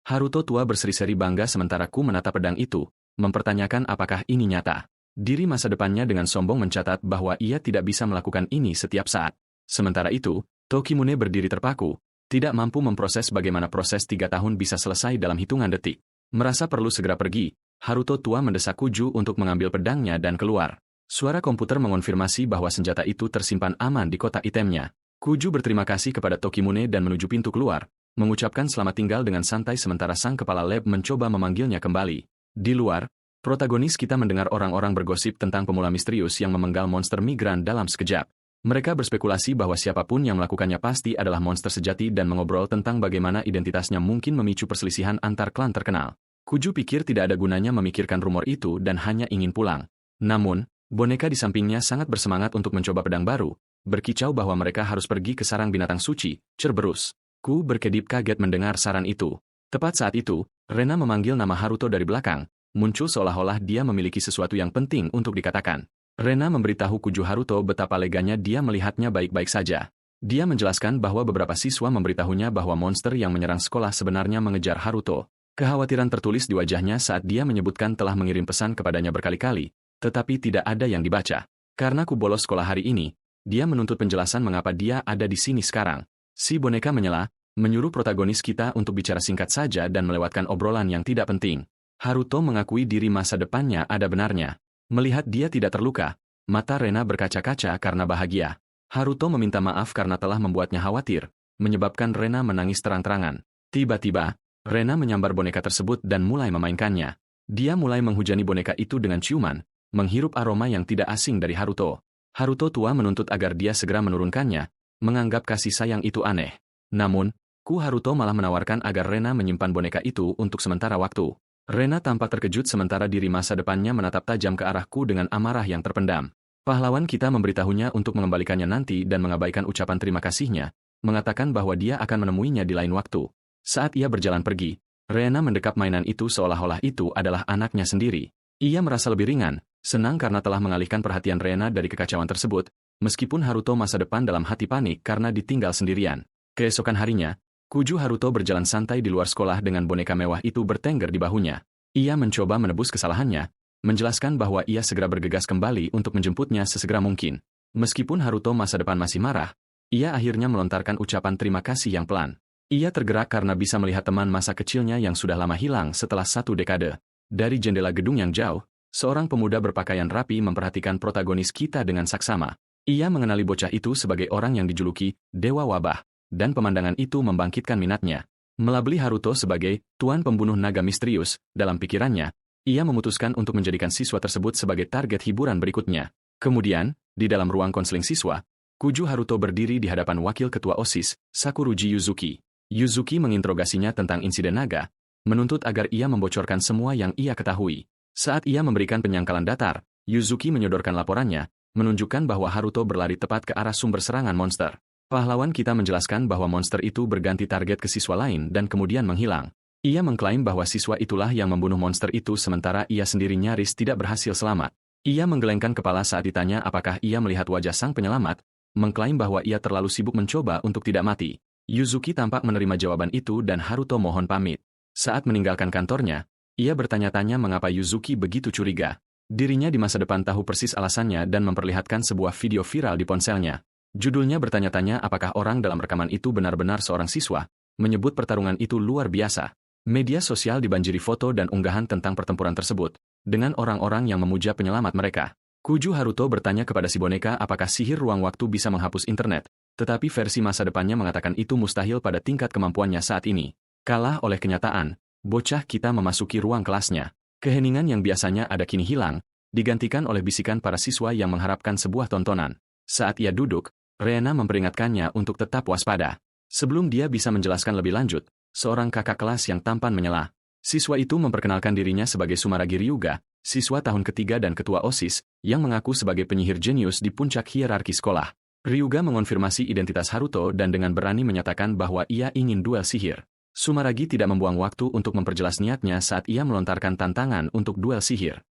Haruto tua berseri-seri bangga sementara Ku menatap pedang itu, mempertanyakan apakah ini nyata. Diri masa depannya dengan sombong mencatat bahwa ia tidak bisa melakukan ini setiap saat. Sementara itu, Tokimune berdiri terpaku, tidak mampu memproses bagaimana proses 3 tahun bisa selesai dalam hitungan detik. Merasa perlu segera pergi, Haruto tua mendesak Kuju untuk mengambil pedangnya dan keluar. Suara komputer mengonfirmasi bahwa senjata itu tersimpan aman di kotak itemnya. Kuju berterima kasih kepada Tokimune dan menuju pintu keluar, mengucapkan selamat tinggal dengan santai sementara sang kepala lab mencoba memanggilnya kembali. Di luar, Protagonis kita mendengar orang-orang bergosip tentang pemula misterius yang memenggal monster migran dalam sekejap. Mereka berspekulasi bahwa siapapun yang melakukannya pasti adalah monster sejati dan mengobrol tentang bagaimana identitasnya mungkin memicu perselisihan antar klan terkenal. Kuju pikir tidak ada gunanya memikirkan rumor itu dan hanya ingin pulang. Namun, boneka di sampingnya sangat bersemangat untuk mencoba pedang baru, berkicau bahwa mereka harus pergi ke sarang binatang suci, Cerberus. Ku berkedip kaget mendengar saran itu. Tepat saat itu, Rena memanggil nama Haruto dari belakang, muncul seolah-olah dia memiliki sesuatu yang penting untuk dikatakan. Rena memberitahu Kuju Haruto betapa leganya dia melihatnya baik-baik saja. Dia menjelaskan bahwa beberapa siswa memberitahunya bahwa monster yang menyerang sekolah sebenarnya mengejar Haruto. Kekhawatiran tertulis di wajahnya saat dia menyebutkan telah mengirim pesan kepadanya berkali-kali, tetapi tidak ada yang dibaca. Karena ku bolos sekolah hari ini, dia menuntut penjelasan mengapa dia ada di sini sekarang. Si boneka menyela, menyuruh protagonis kita untuk bicara singkat saja dan melewatkan obrolan yang tidak penting. Haruto mengakui diri masa depannya ada benarnya. Melihat dia tidak terluka, mata Rena berkaca-kaca karena bahagia. Haruto meminta maaf karena telah membuatnya khawatir, menyebabkan Rena menangis terang-terangan. Tiba-tiba, Rena menyambar boneka tersebut dan mulai memainkannya. Dia mulai menghujani boneka itu dengan ciuman, menghirup aroma yang tidak asing dari Haruto. Haruto tua menuntut agar dia segera menurunkannya, menganggap kasih sayang itu aneh. Namun, Haruto malah menawarkan agar Rena menyimpan boneka itu untuk sementara waktu. Rena tampak terkejut sementara diri masa depannya menatap tajam ke arahku dengan amarah yang terpendam. Pahlawan kita memberitahunya untuk mengembalikannya nanti dan mengabaikan ucapan terima kasihnya, mengatakan bahwa dia akan menemuinya di lain waktu. Saat ia berjalan pergi, Rena mendekap mainan itu seolah-olah itu adalah anaknya sendiri. Ia merasa lebih ringan, senang karena telah mengalihkan perhatian Rena dari kekacauan tersebut, meskipun Haruto masa depan dalam hati panik karena ditinggal sendirian. Keesokan harinya, Kuju Haruto berjalan santai di luar sekolah dengan boneka mewah itu bertengger di bahunya. Ia mencoba menebus kesalahannya, menjelaskan bahwa ia segera bergegas kembali untuk menjemputnya sesegera mungkin. Meskipun Haruto masa depan masih marah, ia akhirnya melontarkan ucapan terima kasih yang pelan. Ia tergerak karena bisa melihat teman masa kecilnya yang sudah lama hilang setelah 1 dekade. Dari jendela gedung yang jauh, seorang pemuda berpakaian rapi memperhatikan protagonis kita dengan saksama. Ia mengenali bocah itu sebagai orang yang dijuluki Dewa Wabah, dan pemandangan itu membangkitkan minatnya. Melabeli Haruto sebagai Tuan Pembunuh Naga Misterius, dalam pikirannya, ia memutuskan untuk menjadikan siswa tersebut sebagai target hiburan berikutnya. Kemudian, di dalam ruang konseling siswa, Kuju Haruto berdiri di hadapan Wakil Ketua OSIS, Sakuruji Yuzuki. Yuzuki menginterogasinya tentang insiden naga, menuntut agar ia membocorkan semua yang ia ketahui. Saat ia memberikan penyangkalan datar, Yuzuki menyodorkan laporannya, menunjukkan bahwa Haruto berlari tepat ke arah sumber serangan monster. Pahlawan kita menjelaskan bahwa monster itu berganti target ke siswa lain dan kemudian menghilang. Ia mengklaim bahwa siswa itulah yang membunuh monster itu sementara ia sendiri nyaris tidak berhasil selamat. Ia menggelengkan kepala saat ditanya apakah ia melihat wajah sang penyelamat, mengklaim bahwa ia terlalu sibuk mencoba untuk tidak mati. Yuzuki tampak menerima jawaban itu dan Haruto mohon pamit. Saat meninggalkan kantornya, ia bertanya-tanya mengapa Yuzuki begitu curiga. Dirinya di masa depan tahu persis alasannya dan memperlihatkan sebuah video viral di ponselnya. Judulnya bertanya-tanya apakah orang dalam rekaman itu benar-benar seorang siswa, menyebut pertarungan itu luar biasa. Media sosial dibanjiri foto dan unggahan tentang pertempuran tersebut, dengan orang-orang yang memuja penyelamat mereka. Kuju Haruto bertanya kepada si boneka apakah sihir ruang waktu bisa menghapus internet, tetapi versi masa depannya mengatakan itu mustahil pada tingkat kemampuannya saat ini. Kalah oleh kenyataan, bocah kita memasuki ruang kelasnya. Keheningan yang biasanya ada kini hilang, digantikan oleh bisikan para siswa yang mengharapkan sebuah tontonan. Saat ia duduk, Rena memperingatkannya untuk tetap waspada. Sebelum dia bisa menjelaskan lebih lanjut, seorang kakak kelas yang tampan menyela. Siswa itu memperkenalkan dirinya sebagai Sumaragi Ryuga, siswa tahun ketiga dan ketua OSIS, yang mengaku sebagai penyihir jenius di puncak hierarki sekolah. Ryuga mengonfirmasi identitas Haruto dan dengan berani menyatakan bahwa ia ingin duel sihir. Sumaragi tidak membuang waktu untuk memperjelas niatnya saat ia melontarkan tantangan untuk duel sihir.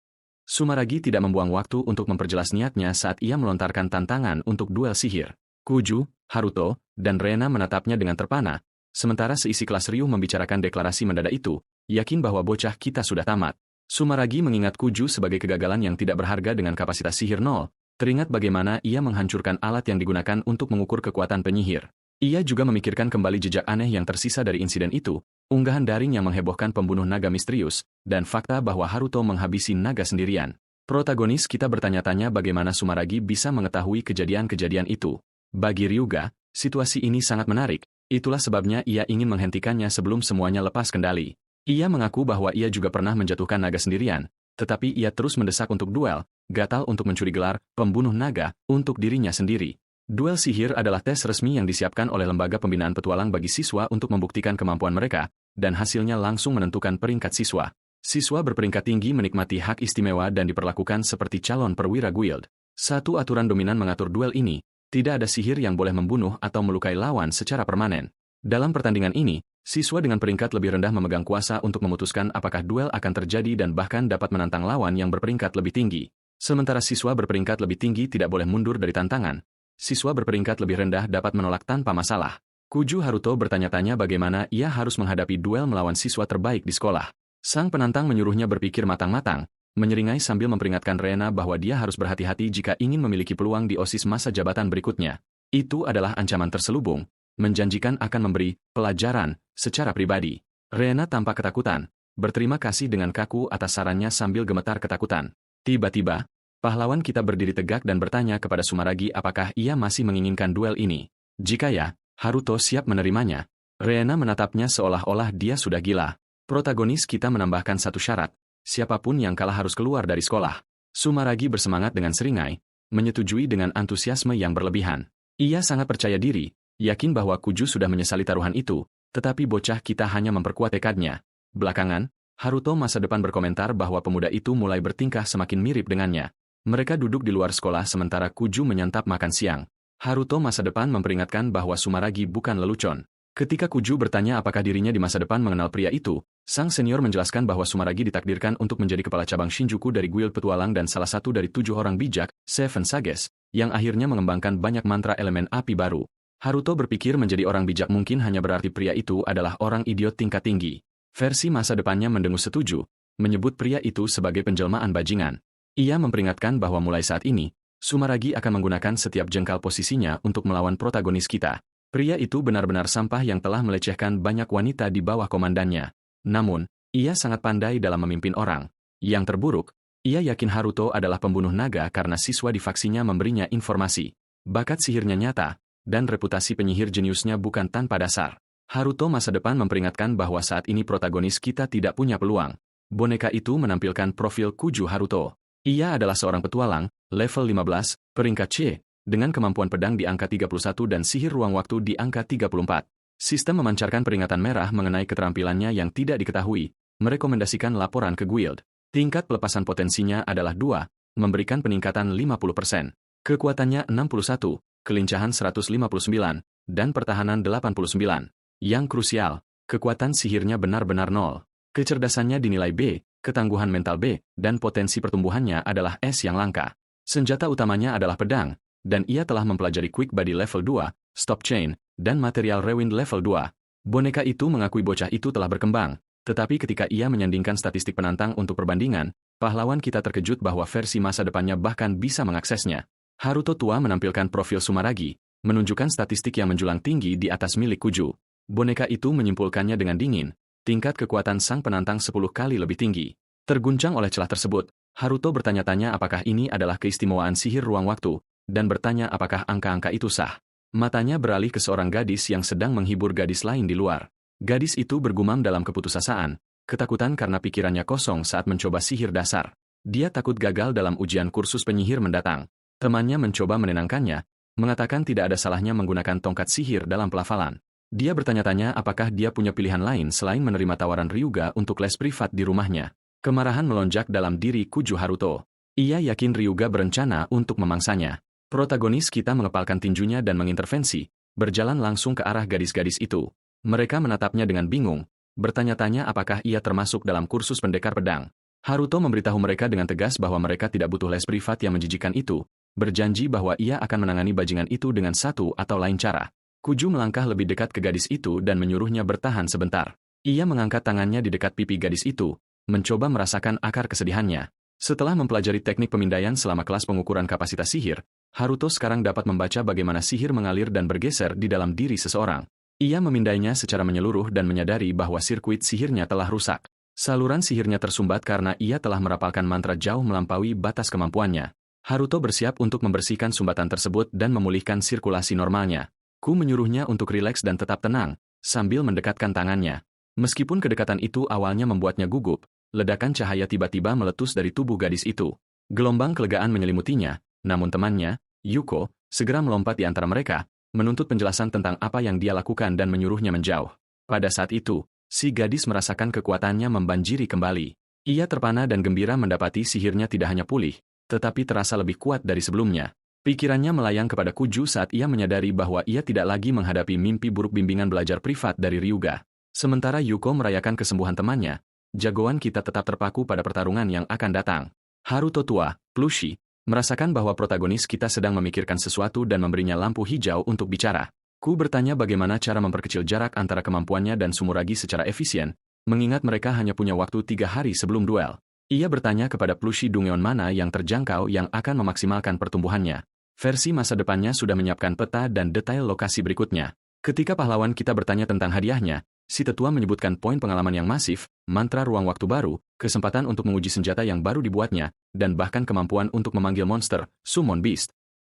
Sumaragi tidak membuang waktu untuk memperjelas niatnya saat ia melontarkan tantangan untuk duel sihir. Kuju, Haruto, dan Rena menatapnya dengan terpana, sementara seisi kelas riuh membicarakan deklarasi mendadak itu, yakin bahwa bocah kita sudah tamat. Sumaragi mengingat Kuju sebagai kegagalan yang tidak berharga dengan kapasitas sihir 0, teringat bagaimana ia menghancurkan alat yang digunakan untuk mengukur kekuatan penyihir. Ia juga memikirkan kembali jejak aneh yang tersisa dari insiden itu, unggahan daring yang menghebohkan pembunuh naga misterius, dan fakta bahwa Haruto menghabisi naga sendirian. Protagonis kita bertanya-tanya bagaimana Sumaragi bisa mengetahui kejadian-kejadian itu. Bagi Ryuga, situasi ini sangat menarik, itulah sebabnya ia ingin menghentikannya sebelum semuanya lepas kendali. Ia mengaku bahwa ia juga pernah menjatuhkan naga sendirian, tetapi ia terus mendesak untuk duel, gatal untuk mencuri gelar pembunuh naga untuk dirinya sendiri. Duel sihir adalah tes resmi yang disiapkan oleh Lembaga Pembinaan Petualang bagi siswa untuk membuktikan kemampuan mereka, dan hasilnya langsung menentukan peringkat siswa. Siswa berperingkat tinggi menikmati hak istimewa dan diperlakukan seperti calon perwira guild. Satu aturan dominan mengatur duel ini, tidak ada sihir yang boleh membunuh atau melukai lawan secara permanen. Dalam pertandingan ini, siswa dengan peringkat lebih rendah memegang kuasa untuk memutuskan apakah duel akan terjadi dan bahkan dapat menantang lawan yang berperingkat lebih tinggi. Sementara siswa berperingkat lebih tinggi tidak boleh mundur dari tantangan. Siswa berperingkat lebih rendah dapat menolak tanpa masalah. Kuju Haruto bertanya-tanya bagaimana ia harus menghadapi duel melawan siswa terbaik di sekolah. Sang penantang menyuruhnya berpikir matang-matang, menyeringai sambil memperingatkan Rena bahwa dia harus berhati-hati jika ingin memiliki peluang di OSIS masa jabatan berikutnya. Itu adalah ancaman terselubung, menjanjikan akan memberi pelajaran secara pribadi. Rena tampak ketakutan, berterima kasih dengan kaku atas sarannya sambil gemetar ketakutan. Tiba-tiba, pahlawan kita berdiri tegak dan bertanya kepada Sumaragi apakah ia masih menginginkan duel ini. Jika ya, Haruto siap menerimanya. Rena menatapnya seolah-olah dia sudah gila. Protagonis kita menambahkan satu syarat, siapapun yang kalah harus keluar dari sekolah. Sumaragi bersemangat dengan seringai, menyetujui dengan antusiasme yang berlebihan. Ia sangat percaya diri, yakin bahwa Kuju sudah menyesali taruhan itu, tetapi bocah kita hanya memperkuat tekadnya. Belakangan, Haruto masa depan berkomentar bahwa pemuda itu mulai bertingkah semakin mirip dengannya. Mereka duduk di luar sekolah sementara Kuju menyantap makan siang. Haruto masa depan memperingatkan bahwa Sumaragi bukan lelucon. Ketika Kuju bertanya apakah dirinya di masa depan mengenal pria itu, sang senior menjelaskan bahwa Sumaragi ditakdirkan untuk menjadi kepala cabang Shinjuku dari Guild Petualang dan salah satu dari 7 orang bijak, Seven Sages, yang akhirnya mengembangkan banyak mantra elemen api baru. Haruto berpikir menjadi orang bijak mungkin hanya berarti pria itu adalah orang idiot tingkat tinggi. Versi masa depannya mendengus setuju, menyebut pria itu sebagai penjelmaan bajingan. Ia memperingatkan bahwa mulai saat ini, Sumaragi akan menggunakan setiap jengkal posisinya untuk melawan protagonis kita. Pria itu benar-benar sampah yang telah melecehkan banyak wanita di bawah komandannya. Namun, ia sangat pandai dalam memimpin orang. Yang terburuk, ia yakin Haruto adalah pembunuh naga karena siswa di faksinya memberinya informasi. Bakat sihirnya nyata, dan reputasi penyihir jeniusnya bukan tanpa dasar. Haruto masa depan memperingatkan bahwa saat ini protagonis kita tidak punya peluang. Boneka itu menampilkan profil Kuju Haruto. Ia adalah seorang petualang, level 15, peringkat C, dengan kemampuan pedang di angka 31 dan sihir ruang waktu di angka 34. Sistem memancarkan peringatan merah mengenai keterampilannya yang tidak diketahui, merekomendasikan laporan ke guild. Tingkat pelepasan potensinya adalah 2, memberikan peningkatan 50%. Kekuatannya 61, kelincahan 159, dan pertahanan 89. Yang krusial, kekuatan sihirnya benar-benar 0. Kecerdasannya dinilai B, ketangguhan mental B, dan potensi pertumbuhannya adalah S yang langka. Senjata utamanya adalah pedang, dan ia telah mempelajari Quick Body level 2, Stop Chain, dan material Rewind level 2. Boneka itu mengakui bocah itu telah berkembang, tetapi ketika ia menyandingkan statistik penantang untuk perbandingan, pahlawan kita terkejut bahwa versi masa depannya bahkan bisa mengaksesnya. Haruto tua menampilkan profil Sumaragi, menunjukkan statistik yang menjulang tinggi di atas milik Kuju. Boneka itu menyimpulkannya dengan dingin, tingkat kekuatan sang penantang 10 kali lebih tinggi. Terguncang oleh celah tersebut, Haruto bertanya-tanya apakah ini adalah keistimewaan sihir ruang waktu, dan bertanya apakah angka-angka itu sah. Matanya beralih ke seorang gadis yang sedang menghibur gadis lain di luar. Gadis itu bergumam dalam keputusasaan, ketakutan karena pikirannya kosong saat mencoba sihir dasar. Dia takut gagal dalam ujian kursus penyihir mendatang. Temannya mencoba menenangkannya, mengatakan tidak ada salahnya menggunakan tongkat sihir dalam pelafalan. Dia bertanya-tanya apakah dia punya pilihan lain selain menerima tawaran Ryuga untuk les privat di rumahnya. Kemarahan melonjak dalam diri Kuju Haruto. Ia yakin Ryuga berencana untuk memangsanya. Protagonis kita mengepalkan tinjunya dan mengintervensi, berjalan langsung ke arah gadis-gadis itu. Mereka menatapnya dengan bingung, bertanya-tanya apakah ia termasuk dalam kursus pendekar pedang. Haruto memberitahu mereka dengan tegas bahwa mereka tidak butuh les privat yang menjijikan itu, berjanji bahwa ia akan menangani bajingan itu dengan satu atau lain cara. Kuju melangkah lebih dekat ke gadis itu dan menyuruhnya bertahan sebentar. Ia mengangkat tangannya di dekat pipi gadis itu, mencoba merasakan akar kesedihannya. Setelah mempelajari teknik pemindaian selama kelas pengukuran kapasitas sihir, Haruto sekarang dapat membaca bagaimana sihir mengalir dan bergeser di dalam diri seseorang. Ia memindainya secara menyeluruh dan menyadari bahwa sirkuit sihirnya telah rusak. Saluran sihirnya tersumbat karena ia telah merapalkan mantra jauh melampaui batas kemampuannya. Haruto bersiap untuk membersihkan sumbatan tersebut dan memulihkan sirkulasi normalnya. Ku menyuruhnya untuk rileks dan tetap tenang, sambil mendekatkan tangannya. Meskipun kedekatan itu awalnya membuatnya gugup, ledakan cahaya tiba-tiba meletus dari tubuh gadis itu. Gelombang kelegaan menyelimutinya, namun temannya, Yuko, segera melompat di antara mereka, menuntut penjelasan tentang apa yang dia lakukan dan menyuruhnya menjauh. Pada saat itu, si gadis merasakan kekuatannya membanjiri kembali. Ia terpana dan gembira mendapati sihirnya tidak hanya pulih, tetapi terasa lebih kuat dari sebelumnya. Pikirannya melayang kepada Kuju saat ia menyadari bahwa ia tidak lagi menghadapi mimpi buruk bimbingan belajar privat dari Ryuga. Sementara Yuko merayakan kesembuhan temannya, jagoan kita tetap terpaku pada pertarungan yang akan datang. Haruto tua, Plushi, merasakan bahwa protagonis kita sedang memikirkan sesuatu dan memberinya lampu hijau untuk bicara. Ku bertanya bagaimana cara memperkecil jarak antara kemampuannya dan Sumuragi secara efisien, mengingat mereka hanya punya waktu 3 hari sebelum duel. Ia bertanya kepada Plushi Dungeon mana yang terjangkau yang akan memaksimalkan pertumbuhannya. Versi masa depannya sudah menyiapkan peta dan detail lokasi berikutnya. Ketika pahlawan kita bertanya tentang hadiahnya, si tetua menyebutkan poin pengalaman yang masif, mantra ruang waktu baru, kesempatan untuk menguji senjata yang baru dibuatnya, dan bahkan kemampuan untuk memanggil monster, summon beast.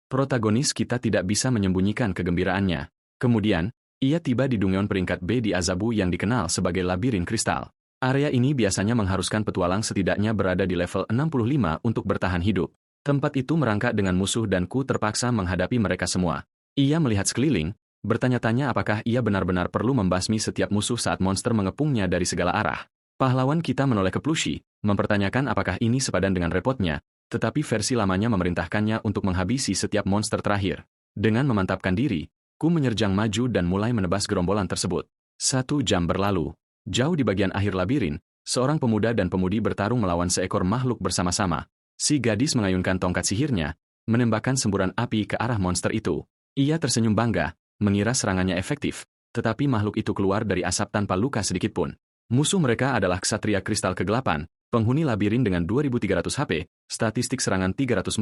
Protagonis kita tidak bisa menyembunyikan kegembiraannya. Kemudian, ia tiba di Dungeon peringkat B di Azabu yang dikenal sebagai labirin kristal. Area ini biasanya mengharuskan petualang setidaknya berada di level 65 untuk bertahan hidup. Tempat itu merangkak dengan musuh dan Ku terpaksa menghadapi mereka semua. Ia melihat sekeliling, bertanya-tanya apakah ia benar-benar perlu membasmi setiap musuh saat monster mengepungnya dari segala arah. Pahlawan kita menoleh ke Plushi, mempertanyakan apakah ini sepadan dengan repotnya, tetapi versi lamanya memerintahkannya untuk menghabisi setiap monster terakhir. Dengan memantapkan diri, Ku menyerjang maju dan mulai menebas gerombolan tersebut. 1 jam berlalu. Jauh di bagian akhir labirin, seorang pemuda dan pemudi bertarung melawan seekor makhluk bersama-sama. Si gadis mengayunkan tongkat sihirnya, menembakkan semburan api ke arah monster itu. Ia tersenyum bangga, mengira serangannya efektif, tetapi makhluk itu keluar dari asap tanpa luka sedikitpun. Musuh mereka adalah Ksatria Kristal Kegelapan, penghuni labirin dengan 2300 HP, statistik serangan 340,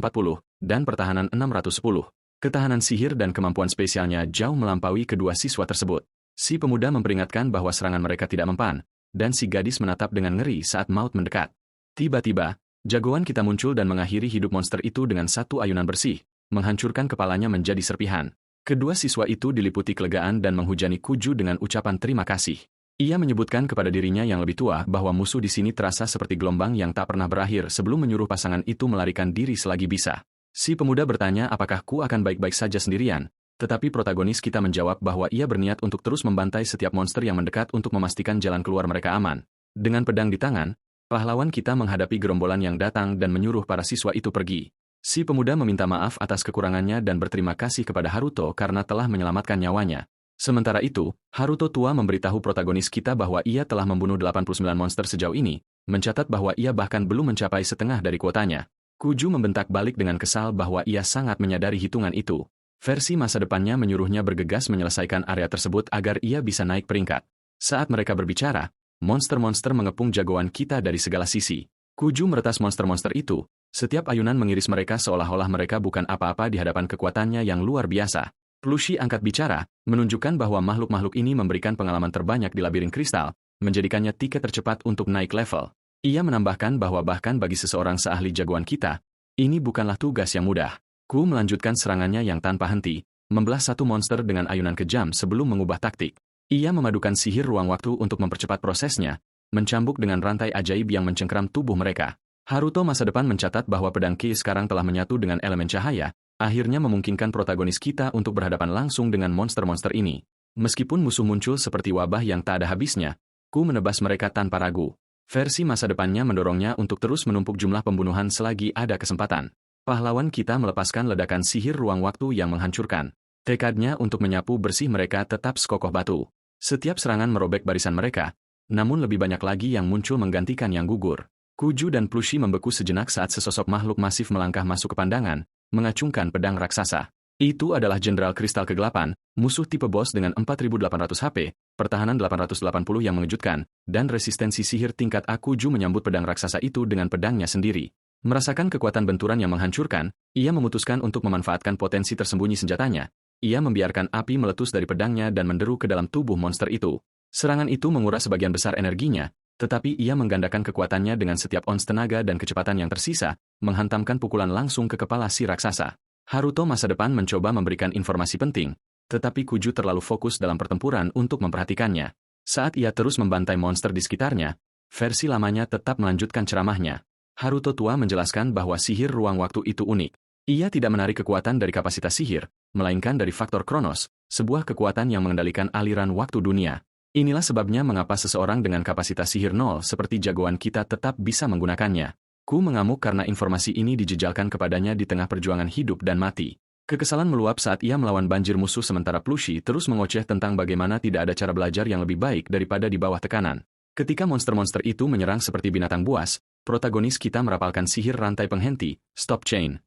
dan pertahanan 610. Ketahanan sihir dan kemampuan spesialnya jauh melampaui kedua siswa tersebut. Si pemuda memperingatkan bahwa serangan mereka tidak mempan, dan si gadis menatap dengan ngeri saat maut mendekat. Tiba-tiba, jagoan kita muncul dan mengakhiri hidup monster itu dengan satu ayunan bersih, menghancurkan kepalanya menjadi serpihan. Kedua siswa itu diliputi kelegaan dan menghujani Kuju dengan ucapan terima kasih. Ia menyebutkan kepada dirinya yang lebih tua bahwa musuh di sini terasa seperti gelombang yang tak pernah berakhir sebelum menyuruh pasangan itu melarikan diri selagi bisa. Si pemuda bertanya apakah Ku akan baik-baik saja sendirian, tetapi protagonis kita menjawab bahwa ia berniat untuk terus membantai setiap monster yang mendekat untuk memastikan jalan keluar mereka aman. Dengan pedang di tangan, pahlawan kita menghadapi gerombolan yang datang dan menyuruh para siswa itu pergi. Si pemuda meminta maaf atas kekurangannya dan berterima kasih kepada Haruto karena telah menyelamatkan nyawanya. Sementara itu, Haruto tua memberitahu protagonis kita bahwa ia telah membunuh 89 monster sejauh ini, mencatat bahwa ia bahkan belum mencapai setengah dari kuotanya. Kuju membentak balik dengan kesal bahwa ia sangat menyadari hitungan itu. Versi masa depannya menyuruhnya bergegas menyelesaikan area tersebut agar ia bisa naik peringkat. Saat mereka berbicara, monster-monster mengepung jagoan kita dari segala sisi. Kuju meretas monster-monster itu, setiap ayunan mengiris mereka seolah-olah mereka bukan apa-apa di hadapan kekuatannya yang luar biasa. Plushi angkat bicara, menunjukkan bahwa makhluk-makhluk ini memberikan pengalaman terbanyak di labirin kristal, menjadikannya tiket tercepat untuk naik level. Ia menambahkan bahwa bahkan bagi seseorang seahli jagoan kita, ini bukanlah tugas yang mudah. Ku melanjutkan serangannya yang tanpa henti, membelah satu monster dengan ayunan kejam sebelum mengubah taktik. Ia memadukan sihir ruang waktu untuk mempercepat prosesnya, mencambuk dengan rantai ajaib yang mencengkeram tubuh mereka. Haruto masa depan mencatat bahwa pedang Ki sekarang telah menyatu dengan elemen cahaya, akhirnya memungkinkan protagonis kita untuk berhadapan langsung dengan monster-monster ini. Meskipun musuh muncul seperti wabah yang tak ada habisnya, Ku menebas mereka tanpa ragu. Versi masa depannya mendorongnya untuk terus menumpuk jumlah pembunuhan selagi ada kesempatan. Pahlawan kita melepaskan ledakan sihir ruang waktu yang menghancurkan. Tekadnya untuk menyapu bersih mereka tetap sekokoh batu. Setiap serangan merobek barisan mereka, namun lebih banyak lagi yang muncul menggantikan yang gugur. Kuju dan Plushi membeku sejenak saat sesosok makhluk masif melangkah masuk ke pandangan, mengacungkan pedang raksasa. Itu adalah Jenderal Kristal Kegelapan, musuh tipe bos dengan 4.800 HP, pertahanan 880 yang mengejutkan, dan resistensi sihir tingkat A. Kuju menyambut pedang raksasa itu dengan pedangnya sendiri. Merasakan kekuatan benturan yang menghancurkan, ia memutuskan untuk memanfaatkan potensi tersembunyi senjatanya. Ia membiarkan api meletus dari pedangnya dan menderu ke dalam tubuh monster itu. Serangan itu menguras sebagian besar energinya, tetapi ia menggandakan kekuatannya dengan setiap ons tenaga dan kecepatan yang tersisa, menghantamkan pukulan langsung ke kepala si raksasa. Haruto masa depan mencoba memberikan informasi penting, tetapi Kuju terlalu fokus dalam pertempuran untuk memperhatikannya. Saat ia terus membantai monster di sekitarnya, Versi lamanya tetap melanjutkan ceramahnya. Haruto tua menjelaskan bahwa sihir ruang waktu itu unik. Ia tidak menarik kekuatan dari kapasitas sihir, melainkan dari faktor Kronos, sebuah kekuatan yang mengendalikan aliran waktu dunia. Inilah sebabnya mengapa seseorang dengan kapasitas sihir nol seperti jagoan kita tetap bisa menggunakannya. Ku mengamuk karena informasi ini dijejalkan kepadanya di tengah perjuangan hidup dan mati. Kekesalan meluap saat ia melawan banjir musuh sementara Plushi terus mengoceh tentang bagaimana tidak ada cara belajar yang lebih baik daripada di bawah tekanan. Ketika monster-monster itu menyerang seperti binatang buas, protagonis kita merapalkan sihir rantai penghenti, Stop Chain.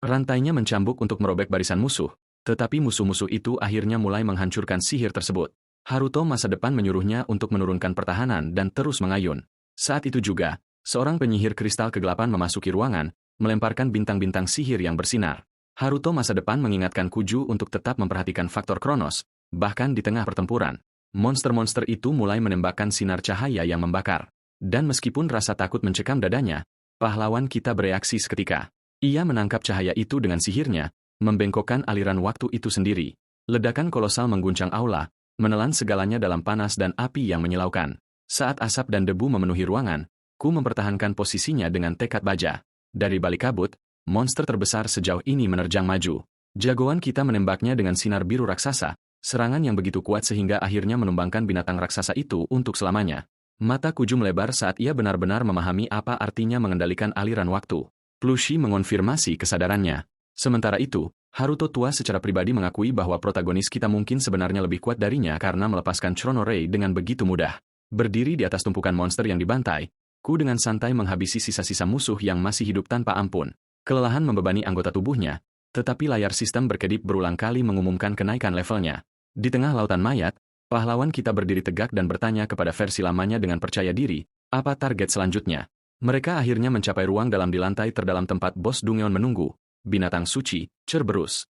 Rantainya mencambuk untuk merobek barisan musuh, tetapi musuh-musuh itu akhirnya mulai menghancurkan sihir tersebut. Haruto masa depan menyuruhnya untuk menurunkan pertahanan dan terus mengayun. Saat itu juga, seorang penyihir kristal kegelapan memasuki ruangan, melemparkan bintang-bintang sihir yang bersinar. Haruto masa depan mengingatkan Kuju untuk tetap memperhatikan faktor Kronos, bahkan di tengah pertempuran. Monster-monster itu mulai menembakkan sinar cahaya yang membakar. Dan meskipun rasa takut mencekam dadanya, pahlawan kita bereaksi seketika. Ia menangkap cahaya itu dengan sihirnya, membengkokkan aliran waktu itu sendiri. Ledakan kolosal mengguncang aula, menelan segalanya dalam panas dan api yang menyilaukan. Saat asap dan debu memenuhi ruangan, Ku mempertahankan posisinya dengan tekad baja. Dari balik kabut, monster terbesar sejauh ini menerjang maju. Jagoan kita menembaknya dengan sinar biru raksasa, serangan yang begitu kuat sehingga akhirnya menumbangkan binatang raksasa itu untuk selamanya. Mata Kuju melebar saat ia benar-benar memahami apa artinya mengendalikan aliran waktu. Plushi mengonfirmasi kesadarannya. Sementara itu, Haruto tua secara pribadi mengakui bahwa protagonis kita mungkin sebenarnya lebih kuat darinya karena melepaskan Chrono Ray dengan begitu mudah. Berdiri di atas tumpukan monster yang dibantai, Ku dengan santai menghabisi sisa-sisa musuh yang masih hidup tanpa ampun. Kelelahan membebani anggota tubuhnya, tetapi layar sistem berkedip berulang kali mengumumkan kenaikan levelnya. Di tengah lautan mayat, pahlawan kita berdiri tegak dan bertanya kepada versi lamanya dengan percaya diri, apa target selanjutnya? Mereka akhirnya mencapai ruang dalam di lantai terdalam tempat bos Dungeon menunggu, binatang suci, Cerberus.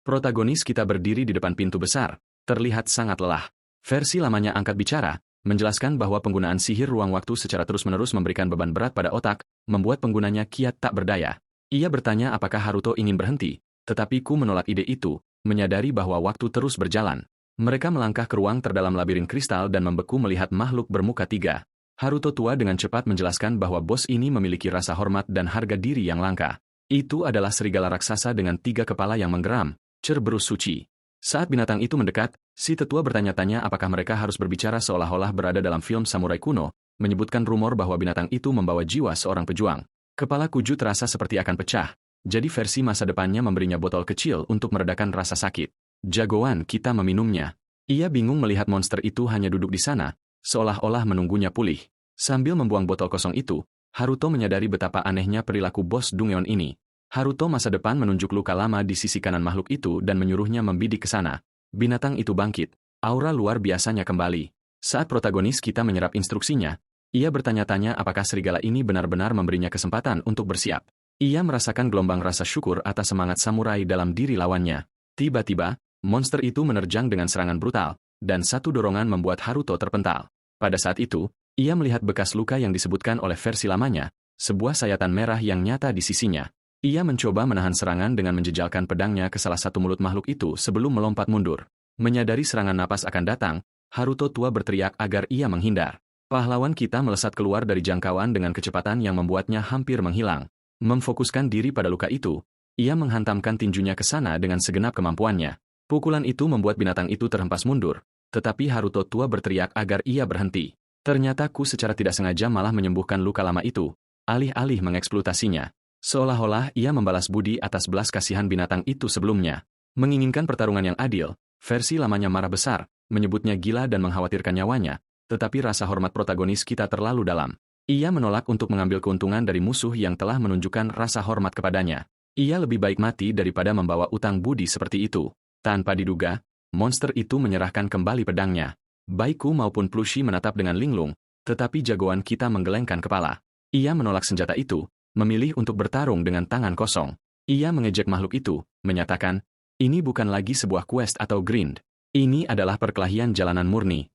Protagonis kita berdiri di depan pintu besar, terlihat sangat lelah. Versi lamanya angkat bicara, menjelaskan bahwa penggunaan sihir ruang waktu secara terus-menerus memberikan beban berat pada otak, membuat penggunanya kiat tak berdaya. Ia bertanya apakah Haruto ingin berhenti, tetapi Ku menolak ide itu, menyadari bahwa waktu terus berjalan. Mereka melangkah ke ruang terdalam labirin kristal dan membeku melihat makhluk bermuka tiga. Haruto tua dengan cepat menjelaskan bahwa bos ini memiliki rasa hormat dan harga diri yang langka. Itu adalah serigala raksasa dengan 3 kepala yang menggeram, Cerberus suci. Saat binatang itu mendekat, si tetua bertanya-tanya apakah mereka harus berbicara seolah-olah berada dalam film samurai kuno, menyebutkan rumor bahwa binatang itu membawa jiwa seorang pejuang. Kepala Kuju terasa seperti akan pecah, jadi versi masa depannya memberinya botol kecil untuk meredakan rasa sakit. Jagoan kita meminumnya. Ia bingung melihat monster itu hanya duduk di sana, seolah-olah menunggunya pulih. Sambil membuang botol kosong itu, Haruto menyadari betapa anehnya perilaku bos Dungeon ini. Haruto masa depan menunjuk luka lama di sisi kanan makhluk itu dan menyuruhnya membidik ke sana. Binatang itu bangkit, aura luar biasanya kembali. Saat protagonis kita menyerap instruksinya, ia bertanya-tanya apakah serigala ini benar-benar memberinya kesempatan untuk bersiap. Ia merasakan gelombang rasa syukur atas semangat samurai dalam diri lawannya. Tiba-tiba, monster itu menerjang dengan serangan brutal, dan satu dorongan membuat Haruto terpental. Pada saat itu, ia melihat bekas luka yang disebutkan oleh versi lamanya, sebuah sayatan merah yang nyata di sisinya. Ia mencoba menahan serangan dengan menjejalkan pedangnya ke salah satu mulut makhluk itu sebelum melompat mundur. Menyadari serangan napas akan datang, Haruto tua berteriak agar ia menghindar. Pahlawan kita melesat keluar dari jangkauan dengan kecepatan yang membuatnya hampir menghilang. Memfokuskan diri pada luka itu, ia menghantamkan tinjunya ke sana dengan segenap kemampuannya. Pukulan itu membuat binatang itu terhempas mundur, tetapi Haruto tua berteriak agar ia berhenti. Ternyata Ku secara tidak sengaja malah menyembuhkan luka lama itu, alih-alih mengeksploitasinya. Seolah-olah ia membalas budi atas belas kasihan binatang itu sebelumnya. Menginginkan pertarungan yang adil, versi lamanya marah besar, menyebutnya gila dan mengkhawatirkan nyawanya, tetapi rasa hormat protagonis kita terlalu dalam. Ia menolak untuk mengambil keuntungan dari musuh yang telah menunjukkan rasa hormat kepadanya. Ia lebih baik mati daripada membawa utang budi seperti itu. Tanpa diduga, monster itu menyerahkan kembali pedangnya. Baik Ku maupun Plushi menatap dengan linglung, tetapi jagoan kita menggelengkan kepala. Ia menolak senjata itu, memilih untuk bertarung dengan tangan kosong. Ia mengejek makhluk itu, menyatakan, ini bukan lagi sebuah quest atau grind. Ini adalah perkelahian jalanan murni.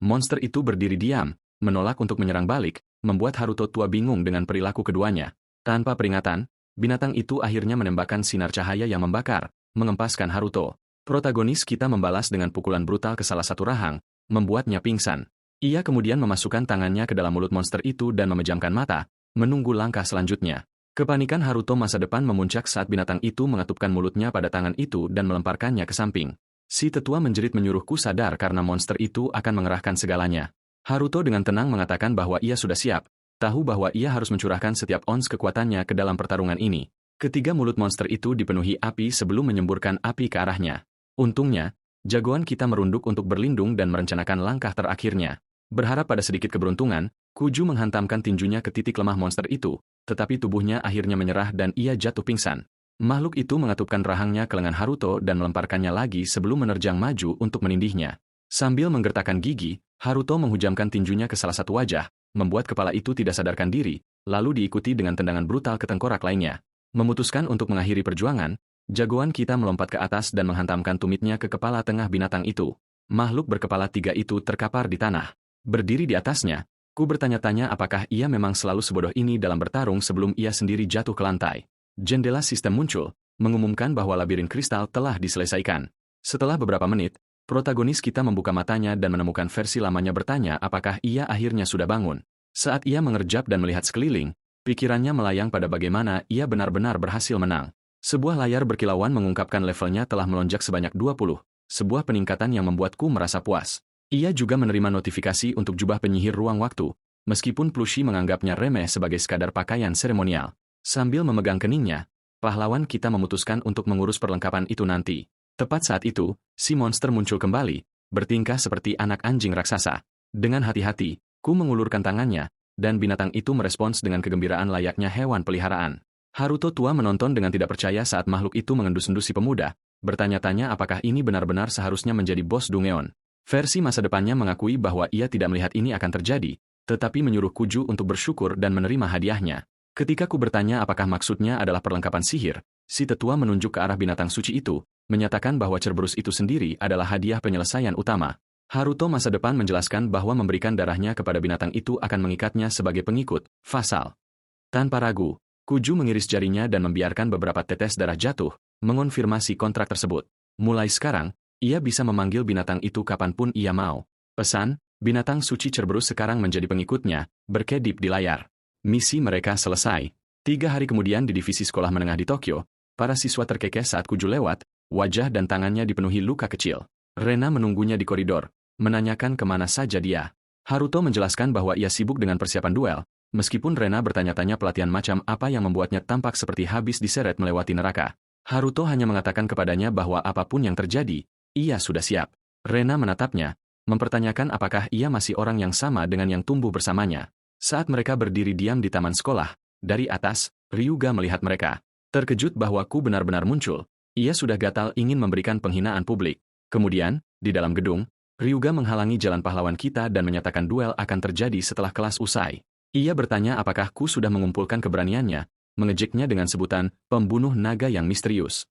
Monster itu berdiri diam, menolak untuk menyerang balik, membuat Haruto tua bingung dengan perilaku keduanya. Tanpa peringatan, binatang itu akhirnya menembakkan sinar cahaya yang membakar, mengempaskan Haruto. Protagonis kita membalas dengan pukulan brutal ke salah satu rahang, membuatnya pingsan. Ia kemudian memasukkan tangannya ke dalam mulut monster itu dan memejamkan mata, menunggu langkah selanjutnya. Kepanikan Haruto masa depan memuncak saat binatang itu mengatupkan mulutnya pada tangan itu dan melemparkannya ke samping. Si tetua menjerit menyuruhku sadar karena monster itu akan mengerahkan segalanya. Haruto dengan tenang mengatakan bahwa ia sudah siap, tahu bahwa ia harus mencurahkan setiap ons kekuatannya ke dalam pertarungan ini. Ketiga mulut monster itu dipenuhi api sebelum menyemburkan api ke arahnya. Untungnya, jagoan kita merunduk untuk berlindung dan merencanakan langkah terakhirnya. Berharap pada sedikit keberuntungan, Kuju menghantamkan tinjunya ke titik lemah monster itu, tetapi tubuhnya akhirnya menyerah dan ia jatuh pingsan. Makhluk itu mengatupkan rahangnya ke lengan Haruto dan melemparkannya lagi sebelum menerjang maju untuk menindihnya. Sambil menggertakkan gigi, Haruto menghujamkan tinjunya ke salah satu wajah, membuat kepala itu tidak sadarkan diri, lalu diikuti dengan tendangan brutal ke tengkorak lainnya. Memutuskan untuk mengakhiri perjuangan, jagoan kita melompat ke atas dan menghantamkan tumitnya ke kepala tengah binatang itu. Makhluk berkepala tiga itu terkapar di tanah. Berdiri di atasnya, ku bertanya-tanya apakah ia memang selalu sebodoh ini dalam bertarung sebelum ia sendiri jatuh ke lantai. Jendela sistem muncul, mengumumkan bahwa labirin kristal telah diselesaikan. Setelah beberapa menit, protagonis kita membuka matanya dan menemukan versi lamanya bertanya apakah ia akhirnya sudah bangun. Saat ia mengerjap dan melihat sekeliling, pikirannya melayang pada bagaimana ia benar-benar berhasil menang. Sebuah layar berkilauan mengungkapkan levelnya telah melonjak sebanyak 20, sebuah peningkatan yang membuatku merasa puas. Ia juga menerima notifikasi untuk jubah penyihir ruang waktu, meskipun Plushi menganggapnya remeh sebagai sekadar pakaian seremonial. Sambil memegang keningnya, pahlawan kita memutuskan untuk mengurus perlengkapan itu nanti. Tepat saat itu, si monster muncul kembali, bertingkah seperti anak anjing raksasa. Dengan hati-hati, ku mengulurkan tangannya, dan binatang itu merespons dengan kegembiraan layaknya hewan peliharaan. Haruto tua menonton dengan tidak percaya saat makhluk itu mengendus-endus si pemuda, bertanya-tanya apakah ini benar-benar seharusnya menjadi bos Dungeon. Versi masa depannya mengakui bahwa ia tidak melihat ini akan terjadi, tetapi menyuruh Kuju untuk bersyukur dan menerima hadiahnya. Ketika ku bertanya apakah maksudnya adalah perlengkapan sihir, si tetua menunjuk ke arah binatang suci itu, menyatakan bahwa Cerberus itu sendiri adalah hadiah penyelesaian utama. Haruto masa depan menjelaskan bahwa memberikan darahnya kepada binatang itu akan mengikatnya sebagai pengikut, vasal. Tanpa ragu, Kuju mengiris jarinya dan membiarkan beberapa tetes darah jatuh, mengonfirmasi kontrak tersebut. Mulai sekarang, ia bisa memanggil binatang itu kapanpun ia mau. Pesan, binatang suci Cerberus sekarang menjadi pengikutnya, berkedip di layar. Misi mereka selesai. 3 hari kemudian di divisi sekolah menengah di Tokyo, para siswa terkekeh saat Kuju lewat, wajah dan tangannya dipenuhi luka kecil. Rena menunggunya di koridor, menanyakan kemana saja dia. Haruto menjelaskan bahwa ia sibuk dengan persiapan duel, meskipun Rena bertanya-tanya pelatihan macam apa yang membuatnya tampak seperti habis diseret melewati neraka. Haruto hanya mengatakan kepadanya bahwa apapun yang terjadi, ia sudah siap. Rena menatapnya, mempertanyakan apakah ia masih orang yang sama dengan yang tumbuh bersamanya. Saat mereka berdiri diam di taman sekolah, dari atas, Ryuga melihat mereka. Terkejut bahwa Ku benar-benar muncul, ia sudah gatal ingin memberikan penghinaan publik. Kemudian, di dalam gedung, Ryuga menghalangi jalan pahlawan kita dan menyatakan duel akan terjadi setelah kelas usai. Ia bertanya apakah Ku sudah mengumpulkan keberaniannya, mengejeknya dengan sebutan pembunuh naga yang misterius.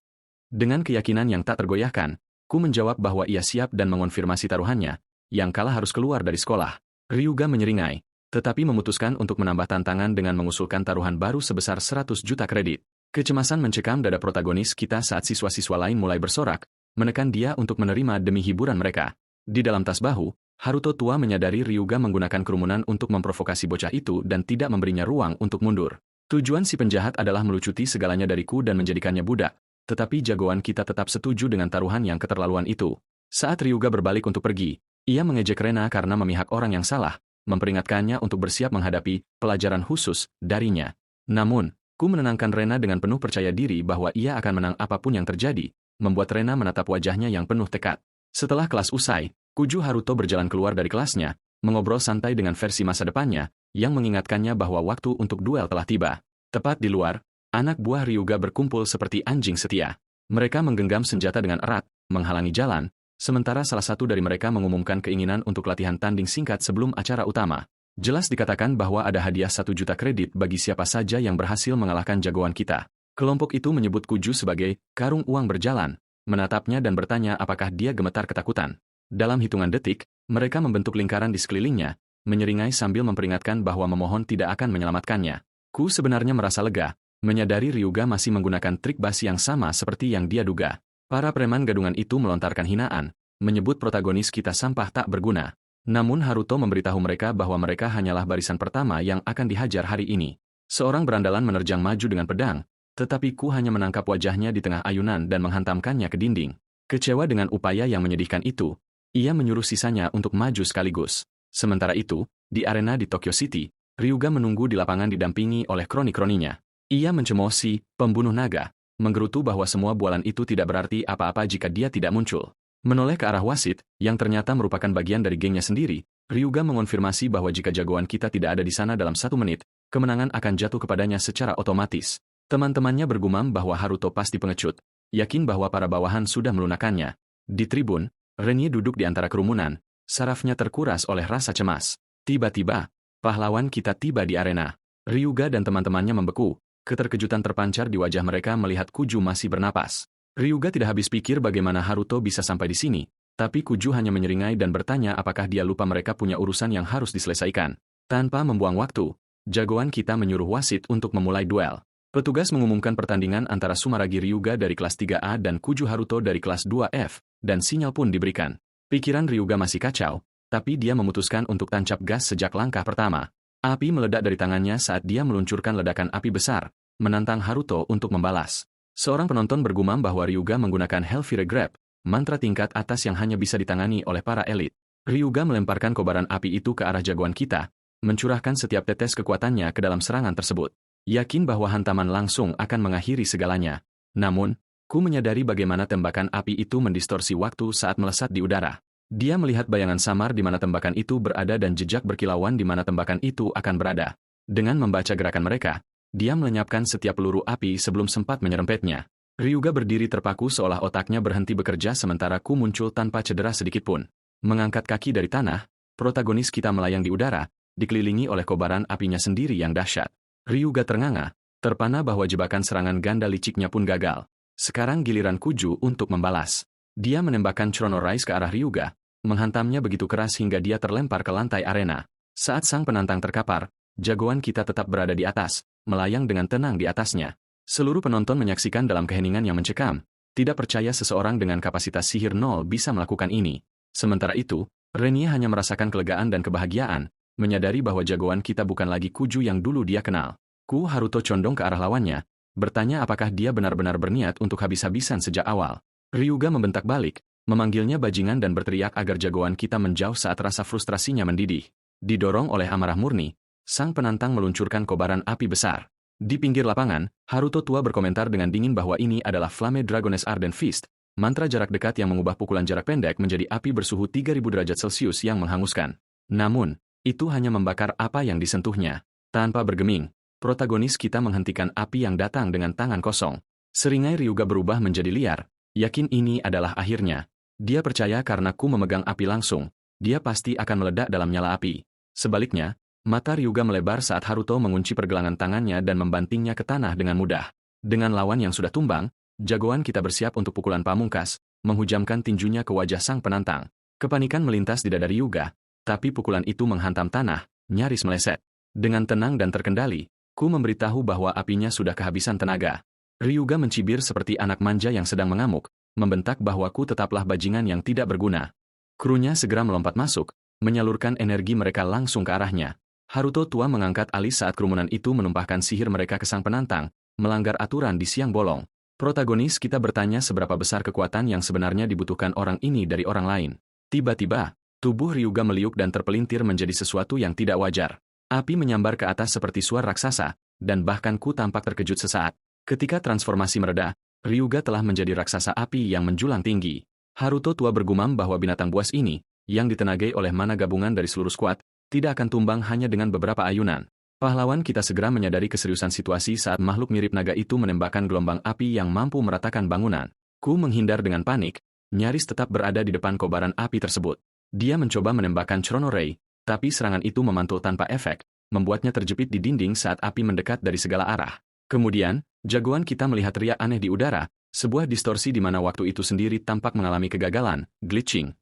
Dengan keyakinan yang tak tergoyahkan, Ku menjawab bahwa ia siap dan mengonfirmasi taruhannya, yang kalah harus keluar dari sekolah. Ryuga menyeringai, tetapi memutuskan untuk menambah tantangan dengan mengusulkan taruhan baru sebesar 100 juta kredit. Kecemasan mencekam dada protagonis kita saat siswa-siswa lain mulai bersorak, menekan dia untuk menerima demi hiburan mereka. Di dalam tas bahu, Haruto tua menyadari Ryuga menggunakan kerumunan untuk memprovokasi bocah itu dan tidak memberinya ruang untuk mundur. Tujuan si penjahat adalah melucuti segalanya dariku dan menjadikannya budak. Tetapi jagoan kita tetap setuju dengan taruhan yang keterlaluan itu. Saat Ryuga berbalik untuk pergi, ia mengejek Rena karena memihak orang yang salah, memperingatkannya untuk bersiap menghadapi pelajaran khusus darinya. Namun, Ku menenangkan Rena dengan penuh percaya diri bahwa ia akan menang apapun yang terjadi, membuat Rena menatap wajahnya yang penuh tekad. Setelah kelas usai, Kuju Haruto berjalan keluar dari kelasnya, mengobrol santai dengan versi masa depannya, yang mengingatkannya bahwa waktu untuk duel telah tiba. Tepat di luar, anak buah Ryuga berkumpul seperti anjing setia. Mereka menggenggam senjata dengan erat, menghalangi jalan, sementara salah satu dari mereka mengumumkan keinginan untuk latihan tanding singkat sebelum acara utama. Jelas dikatakan bahwa ada hadiah 1 juta kredit bagi siapa saja yang berhasil mengalahkan jagoan kita. Kelompok itu menyebut Kuju sebagai karung uang berjalan, menatapnya dan bertanya apakah dia gemetar ketakutan. Dalam hitungan detik, mereka membentuk lingkaran di sekelilingnya, menyeringai sambil memperingatkan bahwa memohon tidak akan menyelamatkannya. Ku sebenarnya merasa lega, menyadari Ryuga masih menggunakan trik basi yang sama seperti yang dia duga. Para preman gadungan itu melontarkan hinaan, menyebut protagonis kita sampah tak berguna. Namun Haruto memberitahu mereka bahwa mereka hanyalah barisan pertama yang akan dihajar hari ini. Seorang berandalan menerjang maju dengan pedang, tetapi Ku hanya menangkap wajahnya di tengah ayunan dan menghantamkannya ke dinding. Kecewa dengan upaya yang menyedihkan itu, ia menyuruh sisanya untuk maju sekaligus. Sementara itu, di arena di Tokyo City, Ryuga menunggu di lapangan didampingi oleh kroni-kroninya. Ia mencemosi, pembunuh naga, menggerutu bahwa semua bualan itu tidak berarti apa-apa jika dia tidak muncul. Menoleh ke arah wasit, yang ternyata merupakan bagian dari gengnya sendiri, Ryuga mengonfirmasi bahwa jika jagoan kita tidak ada di sana dalam 1 menit, kemenangan akan jatuh kepadanya secara otomatis. Teman-temannya bergumam bahwa Haruto pasti pengecut, yakin bahwa para bawahan sudah melunakannya. Di tribun, Renie duduk di antara kerumunan, sarafnya terkuras oleh rasa cemas. Tiba-tiba, pahlawan kita tiba di arena. Ryuga dan teman-temannya membeku, keterkejutan terpancar di wajah mereka melihat Kuju masih bernapas. Ryuga tidak habis pikir bagaimana Haruto bisa sampai di sini, tapi Kuju hanya menyeringai dan bertanya apakah dia lupa mereka punya urusan yang harus diselesaikan. Tanpa membuang waktu, jagoan kita menyuruh wasit untuk memulai duel. Petugas mengumumkan pertandingan antara Sumaragi Ryuga dari kelas 3A dan Kuju Haruto dari kelas 2F, dan sinyal pun diberikan. Pikiran Ryuga masih kacau, tapi dia memutuskan untuk tancap gas sejak langkah pertama. Api meledak dari tangannya saat dia meluncurkan ledakan api besar, menantang Haruto untuk membalas. Seorang penonton bergumam bahwa Ryuga menggunakan Hellfire Grab, mantra tingkat atas yang hanya bisa ditangani oleh para elit. Ryuga melemparkan kobaran api itu ke arah jagoan kita, mencurahkan setiap tetes kekuatannya ke dalam serangan tersebut. Yakin bahwa hantaman langsung akan mengakhiri segalanya. Namun, Ku menyadari bagaimana tembakan api itu mendistorsi waktu saat melesat di udara. Dia melihat bayangan samar di mana tembakan itu berada dan jejak berkilauan di mana tembakan itu akan berada. Dengan membaca gerakan mereka, dia melenyapkan setiap peluru api sebelum sempat menyerempetnya. Ryuga berdiri terpaku seolah otaknya berhenti bekerja sementara Ku muncul tanpa cedera sedikitpun. Mengangkat kaki dari tanah, protagonis kita melayang di udara, dikelilingi oleh kobaran apinya sendiri yang dahsyat. Ryuga ternganga, terpana bahwa jebakan serangan ganda liciknya pun gagal. Sekarang giliran Kuju untuk membalas. Dia menembakkan Chrono Rise ke arah Ryuga, menghantamnya begitu keras hingga dia terlempar ke lantai arena. Saat sang penantang terkapar, jagoan kita tetap berada di atas, melayang dengan tenang di atasnya. Seluruh penonton menyaksikan dalam keheningan yang mencekam, tidak percaya seseorang dengan kapasitas sihir 0 bisa melakukan ini. Sementara itu, Renie hanya merasakan kelegaan dan kebahagiaan, menyadari bahwa jagoan kita bukan lagi Kuju yang dulu dia kenal. Ku Haruto condong ke arah lawannya, bertanya apakah dia benar-benar berniat untuk habis-habisan sejak awal. Ryuga membentak balik, memanggilnya bajingan dan berteriak agar jagoan kita menjauh saat rasa frustrasinya mendidih. Didorong oleh amarah murni, sang penantang meluncurkan kobaran api besar. Di pinggir lapangan, Haruto tua berkomentar dengan dingin bahwa ini adalah Flame Dragoness Ardent Fist, mantra jarak dekat yang mengubah pukulan jarak pendek menjadi api bersuhu 3000 derajat Celcius yang menghanguskan. Namun, itu hanya membakar apa yang disentuhnya. Tanpa bergeming, protagonis kita menghentikan api yang datang dengan tangan kosong. Seringai Ryuga berubah menjadi liar, yakin ini adalah akhirnya. Dia percaya karena Ku memegang api langsung, dia pasti akan meledak dalam nyala api. Sebaliknya, mata Ryuga melebar saat Haruto mengunci pergelangan tangannya dan membantingnya ke tanah dengan mudah. Dengan lawan yang sudah tumbang, jagoan kita bersiap untuk pukulan pamungkas, menghujamkan tinjunya ke wajah sang penantang. Kepanikan melintas di dada Ryuga, tapi pukulan itu menghantam tanah, nyaris meleset. Dengan tenang dan terkendali, Ku memberitahu bahwa apinya sudah kehabisan tenaga. Ryuga mencibir seperti anak manja yang sedang mengamuk, membentak bahwa Ku tetaplah bajingan yang tidak berguna. Krunya segera melompat masuk, menyalurkan energi mereka langsung ke arahnya. Haruto tua mengangkat alis saat kerumunan itu menumpahkan sihir mereka ke sang penantang, melanggar aturan di siang bolong. Protagonis kita bertanya seberapa besar kekuatan yang sebenarnya dibutuhkan orang ini dari orang lain. Tiba-tiba, tubuh Ryuga meliuk dan terpelintir menjadi sesuatu yang tidak wajar. Api menyambar ke atas seperti suar raksasa, dan bahkan Ku tampak terkejut sesaat. Ketika transformasi mereda, Ryuga telah menjadi raksasa api yang menjulang tinggi. Haruto tua bergumam bahwa binatang buas ini, yang ditenagai oleh mana gabungan dari seluruh skuad, tidak akan tumbang hanya dengan beberapa ayunan. Pahlawan kita segera menyadari keseriusan situasi saat makhluk mirip naga itu menembakkan gelombang api yang mampu meratakan bangunan. Ku menghindar dengan panik, nyaris tetap berada di depan kobaran api tersebut. Dia mencoba menembakkan Chrono Ray, tapi serangan itu memantul tanpa efek, membuatnya terjepit di dinding saat api mendekat dari segala arah. Kemudian, jagoan kita melihat riak aneh di udara, sebuah distorsi di mana waktu itu sendiri tampak mengalami kegagalan, glitching.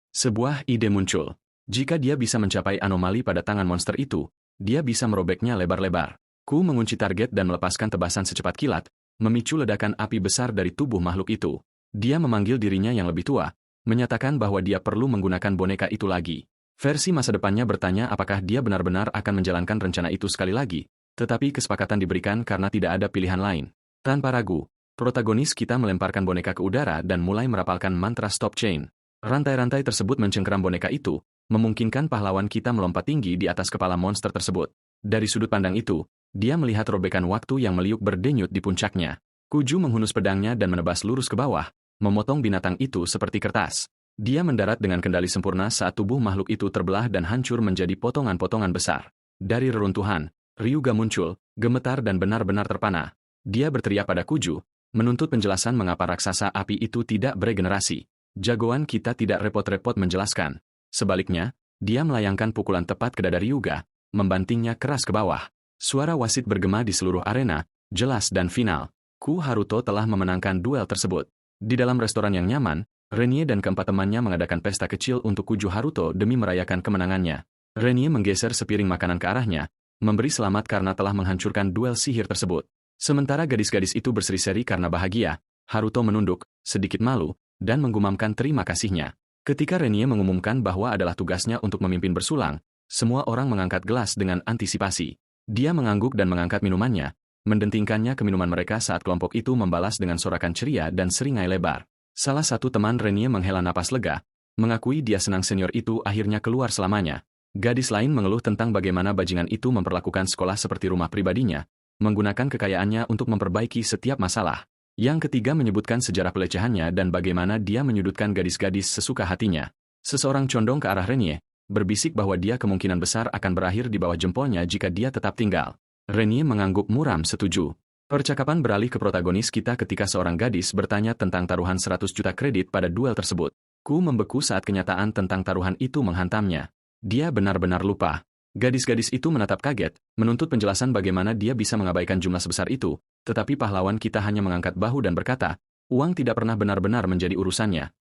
Sebuah ide muncul. Jika dia bisa mencapai anomali pada tangan monster itu, dia bisa merobeknya lebar-lebar. Ku mengunci target dan melepaskan tebasan secepat kilat, memicu ledakan api besar dari tubuh makhluk itu. Dia memanggil dirinya yang lebih tua, menyatakan bahwa dia perlu menggunakan boneka itu lagi. Versi masa depannya bertanya apakah dia benar-benar akan menjalankan rencana itu sekali lagi, tetapi kesepakatan diberikan karena tidak ada pilihan lain. Tanpa ragu, protagonis kita melemparkan boneka ke udara dan mulai merapalkan mantra stop chain. Rantai-rantai tersebut mencengkeram boneka itu, memungkinkan pahlawan kita melompat tinggi di atas kepala monster tersebut. Dari sudut pandang itu, dia melihat robekan waktu yang meliuk berdenyut di puncaknya. Kuju menghunus pedangnya dan menebas lurus ke bawah, memotong binatang itu seperti kertas. Dia mendarat dengan kendali sempurna saat tubuh makhluk itu terbelah dan hancur menjadi potongan-potongan besar. Dari reruntuhan, Ryuga muncul, gemetar dan benar-benar terpana. Dia berteriak pada Kuju, menuntut penjelasan mengapa raksasa api itu tidak beregenerasi. Jagoan kita tidak repot-repot menjelaskan. Sebaliknya, dia melayangkan pukulan tepat ke dada Ryuga, membantingnya keras ke bawah. Suara wasit bergema di seluruh arena, jelas dan final. Haruto telah memenangkan duel tersebut. Di dalam restoran yang nyaman, Renie dan keempat temannya mengadakan pesta kecil untuk Kuju Haruto demi merayakan kemenangannya. Renie menggeser sepiring makanan ke arahnya, memberi selamat karena telah menghancurkan duel sihir tersebut. Sementara gadis-gadis itu berseri-seri karena bahagia, Haruto menunduk, sedikit malu, dan menggumamkan terima kasihnya. Ketika Renie mengumumkan bahwa adalah tugasnya untuk memimpin bersulang, semua orang mengangkat gelas dengan antisipasi. Dia mengangguk dan mengangkat minumannya, mendentingkannya ke minuman mereka saat kelompok itu membalas dengan sorakan ceria dan seringai lebar. Salah satu teman Renie menghela napas lega, mengakui dia senang senior itu akhirnya keluar selamanya. Gadis lain mengeluh tentang bagaimana bajingan itu memperlakukan sekolah seperti rumah pribadinya, menggunakan kekayaannya untuk memperbaiki setiap masalah. Yang ketiga menyebutkan sejarah pelecehannya dan bagaimana dia menyudutkan gadis-gadis sesuka hatinya. Seseorang condong ke arah Renie, berbisik bahwa dia kemungkinan besar akan berakhir di bawah jempolnya jika dia tetap tinggal. Renie mengangguk muram setuju. Percakapan beralih ke protagonis kita ketika seorang gadis bertanya tentang taruhan 100 juta kredit pada duel tersebut. Membeku saat kenyataan tentang taruhan itu menghantamnya. Dia benar-benar lupa. Gadis-gadis itu menatap kaget, menuntut penjelasan bagaimana dia bisa mengabaikan jumlah sebesar itu, tetapi pahlawan kita hanya mengangkat bahu dan berkata, uang tidak pernah benar-benar menjadi urusannya.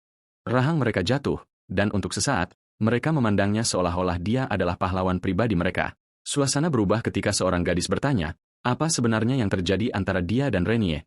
Rahang mereka jatuh, dan untuk sesaat, mereka memandangnya seolah-olah dia adalah pahlawan pribadi mereka. Suasana berubah ketika seorang gadis bertanya, apa sebenarnya yang terjadi antara dia dan Renie?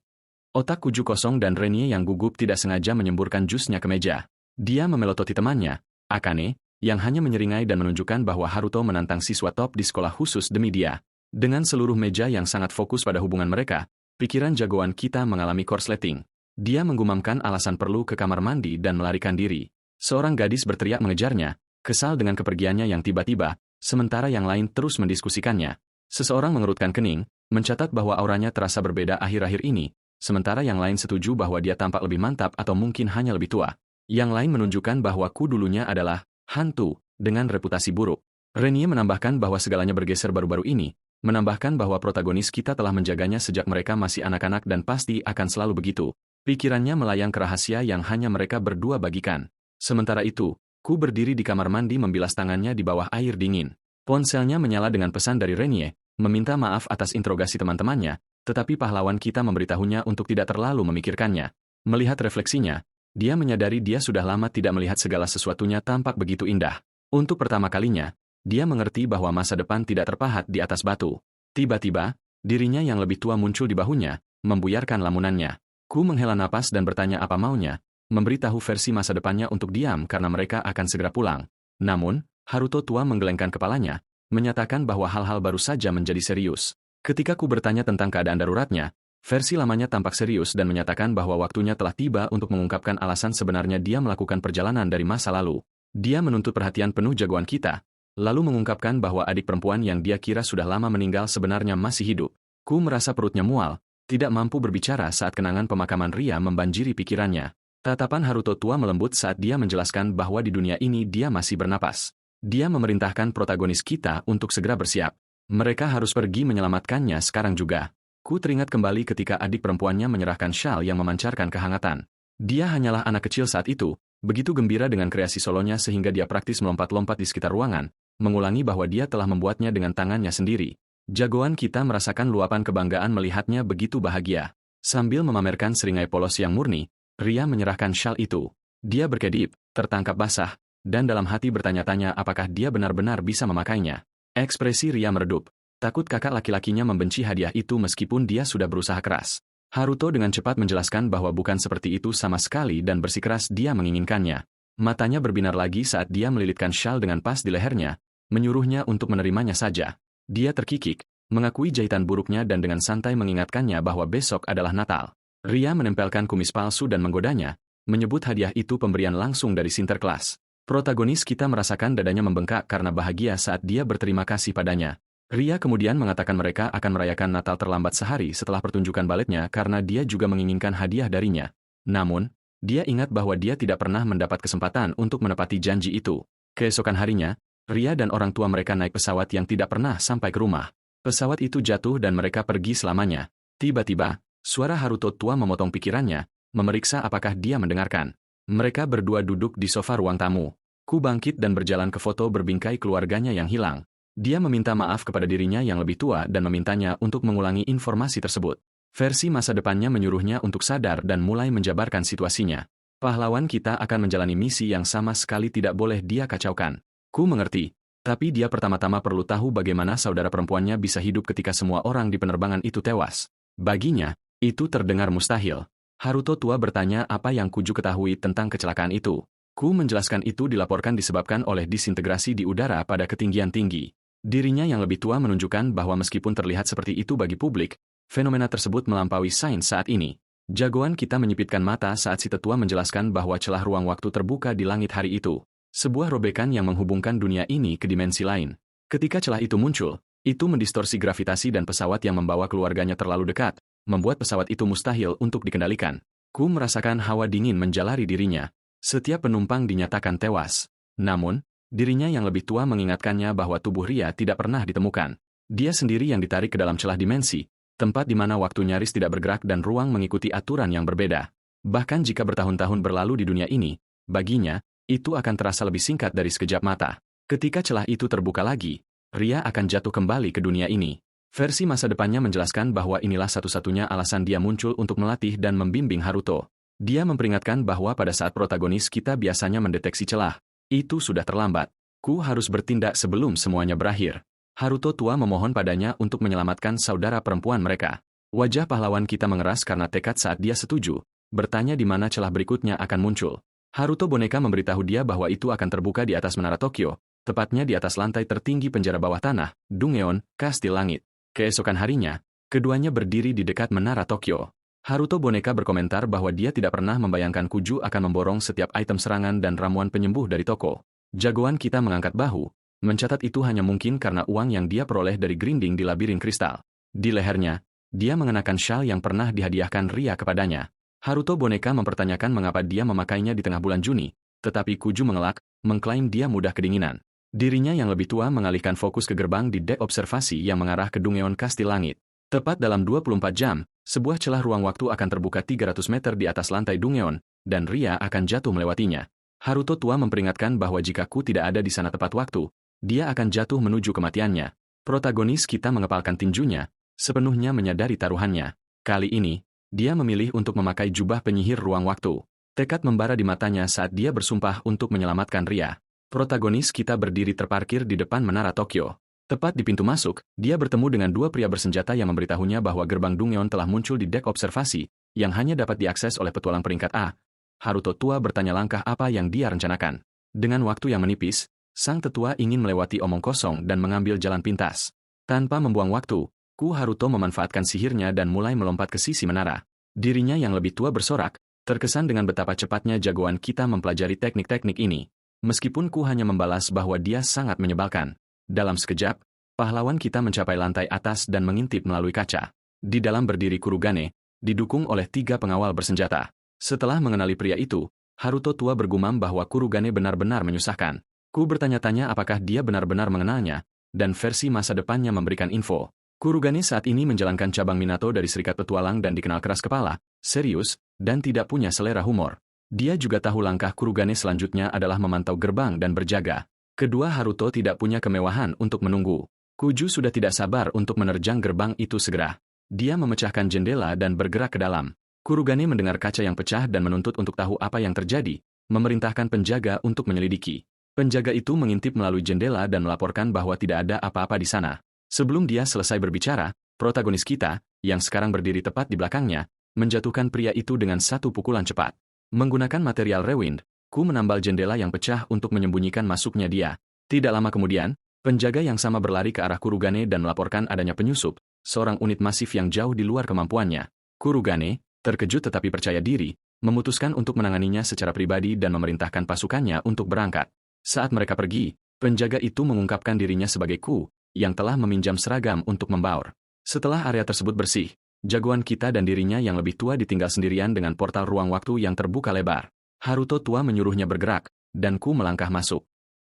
Otak Kuju kosong dan Renie yang gugup tidak sengaja menyemburkan jusnya ke meja. Dia memelototi temannya, Akane, yang hanya menyeringai dan menunjukkan bahwa Haruto menantang siswa top di sekolah khusus demi dia. Dengan seluruh meja yang sangat fokus pada hubungan mereka, pikiran jagoan kita mengalami korsleting. Dia menggumamkan alasan perlu ke kamar mandi dan melarikan diri. Seorang gadis berteriak mengejarnya, kesal dengan kepergiannya yang tiba-tiba, sementara yang lain terus mendiskusikannya. Seseorang mengerutkan kening, mencatat bahwa auranya terasa berbeda akhir-akhir ini, sementara yang lain setuju bahwa dia tampak lebih mantap atau mungkin hanya lebih tua. Yang lain menunjukkan bahwa dulunya adalah hantu, dengan reputasi buruk. Renie menambahkan bahwa segalanya bergeser baru-baru ini, menambahkan bahwa protagonis kita telah menjaganya sejak mereka masih anak-anak dan pasti akan selalu begitu. Pikirannya melayang ke rahasia yang hanya mereka berdua bagikan. Sementara itu, berdiri di kamar mandi membilas tangannya di bawah air dingin. Ponselnya menyala dengan pesan dari Renie, meminta maaf atas interogasi teman-temannya, tetapi pahlawan kita memberitahunya untuk tidak terlalu memikirkannya. Melihat refleksinya, dia menyadari dia sudah lama tidak melihat segala sesuatunya tampak begitu indah. Untuk pertama kalinya, dia mengerti bahwa masa depan tidak terpahat di atas batu. Tiba-tiba, dirinya yang lebih tua muncul di bahunya, membuyarkan lamunannya. Menghela napas dan bertanya apa maunya, memberitahu versi masa depannya untuk diam karena mereka akan segera pulang. Namun, Haruto tua menggelengkan kepalanya, menyatakan bahwa hal-hal baru saja menjadi serius. Ketika bertanya tentang keadaan daruratnya, versi lamanya tampak serius dan menyatakan bahwa waktunya telah tiba untuk mengungkapkan alasan sebenarnya dia melakukan perjalanan dari masa lalu. Dia menuntut perhatian penuh jagoan kita, lalu mengungkapkan bahwa adik perempuan yang dia kira sudah lama meninggal sebenarnya masih hidup. Merasa perutnya mual, tidak mampu berbicara saat kenangan pemakaman Ria membanjiri pikirannya. Tatapan Haruto tua melembut saat dia menjelaskan bahwa di dunia ini dia masih bernapas. Dia memerintahkan protagonis kita untuk segera bersiap. Mereka harus pergi menyelamatkannya sekarang juga. Teringat kembali ketika adik perempuannya menyerahkan syal yang memancarkan kehangatan. Dia hanyalah anak kecil saat itu, begitu gembira dengan kreasi solonya sehingga dia praktis melompat-lompat di sekitar ruangan, mengulangi bahwa dia telah membuatnya dengan tangannya sendiri. Jagoan kita merasakan luapan kebanggaan melihatnya begitu bahagia. Sambil memamerkan seringai polos yang murni, Ria menyerahkan syal itu. Dia berkedip, tertangkap basah, dan dalam hati bertanya-tanya apakah dia benar-benar bisa memakainya. Ekspresi Ria meredup. Takut kakak laki-lakinya membenci hadiah itu meskipun dia sudah berusaha keras. Haruto dengan cepat menjelaskan bahwa bukan seperti itu sama sekali dan bersikeras dia menginginkannya. Matanya berbinar lagi saat dia melilitkan syal dengan pas di lehernya, menyuruhnya untuk menerimanya saja. Dia terkikik, mengakui jahitan buruknya dan dengan santai mengingatkannya bahwa besok adalah Natal. Ria menempelkan kumis palsu dan menggodanya, menyebut hadiah itu pemberian langsung dari Sinterklas. Protagonis kita merasakan dadanya membengkak karena bahagia saat dia berterima kasih padanya. Ria kemudian mengatakan mereka akan merayakan Natal terlambat sehari setelah pertunjukan baletnya karena dia juga menginginkan hadiah darinya. Namun, dia ingat bahwa dia tidak pernah mendapat kesempatan untuk menepati janji itu. Keesokan harinya, Ria dan orang tua mereka naik pesawat yang tidak pernah sampai ke rumah. Pesawat itu jatuh dan mereka pergi selamanya. Tiba-tiba, suara Haruto tua memotong pikirannya, memeriksa apakah dia mendengarkan. Mereka berdua duduk di sofa ruang tamu. Ku bangkit dan berjalan ke foto berbingkai keluarganya yang hilang. Dia meminta maaf kepada dirinya yang lebih tua dan memintanya untuk mengulangi informasi tersebut. Versi masa depannya menyuruhnya untuk sadar dan mulai menjabarkan situasinya. Pahlawan kita akan menjalani misi yang sama sekali tidak boleh dia kacaukan. Ku mengerti, tapi dia pertama-tama perlu tahu bagaimana saudara perempuannya bisa hidup ketika semua orang di penerbangan itu tewas. Baginya, itu terdengar mustahil. Haruto tua bertanya apa yang Kuju ketahui tentang kecelakaan itu. Ku menjelaskan itu dilaporkan disebabkan oleh disintegrasi di udara pada ketinggian tinggi. Dirinya yang lebih tua menunjukkan bahwa meskipun terlihat seperti itu bagi publik, fenomena tersebut melampaui sains saat ini. Jagoan kita menyipitkan mata saat si tetua menjelaskan bahwa celah ruang waktu terbuka di langit hari itu. Sebuah robekan yang menghubungkan dunia ini ke dimensi lain. Ketika celah itu muncul, itu mendistorsi gravitasi dan pesawat yang membawa keluarganya terlalu dekat, membuat pesawat itu mustahil untuk dikendalikan. Ku merasakan hawa dingin menjalari dirinya. Setiap penumpang dinyatakan tewas. Namun, dirinya yang lebih tua mengingatkannya bahwa tubuh Ria tidak pernah ditemukan. Dia sendiri yang ditarik ke dalam celah dimensi, tempat di mana waktu nyaris tidak bergerak dan ruang mengikuti aturan yang berbeda. Bahkan jika bertahun-tahun berlalu di dunia ini, baginya, itu akan terasa lebih singkat dari sekejap mata. Ketika celah itu terbuka lagi, Ria akan jatuh kembali ke dunia ini. Versi masa depannya menjelaskan bahwa inilah satu-satunya alasan dia muncul untuk melatih dan membimbing Haruto. Dia memperingatkan bahwa pada saat protagonis kita biasanya mendeteksi celah, itu sudah terlambat. Ku harus bertindak sebelum semuanya berakhir. Haruto tua memohon padanya untuk menyelamatkan saudara perempuan mereka. Wajah pahlawan kita mengeras karena tekad saat dia setuju, bertanya di mana celah berikutnya akan muncul. Haruto boneka memberitahu dia bahwa itu akan terbuka di atas menara Tokyo, tepatnya di atas lantai tertinggi penjara bawah tanah, Dungeon, Kastil Langit. Keesokan harinya, keduanya berdiri di dekat menara Tokyo. Haruto boneka berkomentar bahwa dia tidak pernah membayangkan Kuju akan memborong setiap item serangan dan ramuan penyembuh dari toko. Jagoan kita mengangkat bahu, mencatat itu hanya mungkin karena uang yang dia peroleh dari grinding di labirin kristal. Di lehernya, dia mengenakan syal yang pernah dihadiahkan Ria kepadanya. Haruto boneka mempertanyakan mengapa dia memakainya di tengah bulan Juni, tetapi Kuju mengelak, mengklaim dia mudah kedinginan. Dirinya yang lebih tua mengalihkan fokus ke gerbang di dek observasi yang mengarah ke Dungeon Kastil Langit. Tepat dalam 24 jam, sebuah celah ruang waktu akan terbuka 300 meter di atas lantai Dungeon, dan Ria akan jatuh melewatinya. Haruto tua memperingatkan bahwa jika Ku tidak ada di sana tepat waktu, dia akan jatuh menuju kematiannya. Protagonis kita mengepalkan tinjunya, sepenuhnya menyadari taruhannya. Kali ini, dia memilih untuk memakai jubah penyihir ruang waktu. Tekad membara di matanya saat dia bersumpah untuk menyelamatkan Ria. Protagonis kita berdiri terparkir di depan menara Tokyo. Tepat di pintu masuk, dia bertemu dengan dua pria bersenjata yang memberitahunya bahwa gerbang Dungeon telah muncul di dek observasi, yang hanya dapat diakses oleh petualang peringkat A. Haruto tua bertanya langkah apa yang dia rencanakan. Dengan waktu yang menipis, sang tetua ingin melewati omong kosong dan mengambil jalan pintas. Tanpa membuang waktu, Haruto memanfaatkan sihirnya dan mulai melompat ke sisi menara. Dirinya yang lebih tua bersorak, terkesan dengan betapa cepatnya jagoan kita mempelajari teknik-teknik ini. Meskipun hanya membalas bahwa dia sangat menyebalkan. Dalam sekejap, pahlawan kita mencapai lantai atas dan mengintip melalui kaca. Di dalam berdiri Kurugane, didukung oleh 3 pengawal bersenjata. Setelah mengenali pria itu, Haruto tua bergumam bahwa Kurugane benar-benar menyusahkan. Ku bertanya-tanya apakah dia benar-benar mengenalnya, dan versi masa depannya memberikan info. Kurugane saat ini menjalankan cabang Minato dari Serikat Petualang dan dikenal keras kepala, serius, dan tidak punya selera humor. Dia juga tahu langkah Kurugane selanjutnya adalah memantau gerbang dan berjaga. Kedua Haruto tidak punya kemewahan untuk menunggu. Kuju sudah tidak sabar untuk menerjang gerbang itu segera. Dia memecahkan jendela dan bergerak ke dalam. Kurugane mendengar kaca yang pecah dan menuntut untuk tahu apa yang terjadi, memerintahkan penjaga untuk menyelidiki. Penjaga itu mengintip melalui jendela dan melaporkan bahwa tidak ada apa-apa di sana. Sebelum dia selesai berbicara, protagonis kita, yang sekarang berdiri tepat di belakangnya, menjatuhkan pria itu dengan satu pukulan cepat. Menggunakan material rewind, Ku menambal jendela yang pecah untuk menyembunyikan masuknya dia. Tidak lama kemudian, penjaga yang sama berlari ke arah Kurugane dan melaporkan adanya penyusup, seorang unit masif yang jauh di luar kemampuannya. Kurugane, terkejut tetapi percaya diri, memutuskan untuk menanganinya secara pribadi dan memerintahkan pasukannya untuk berangkat. Saat mereka pergi, penjaga itu mengungkapkan dirinya sebagai Ku, yang telah meminjam seragam untuk membaur. Setelah area tersebut bersih, jagoan kita dan dirinya yang lebih tua ditinggal sendirian dengan portal ruang waktu yang terbuka lebar. Haruto tua menyuruhnya bergerak, dan Ku melangkah masuk.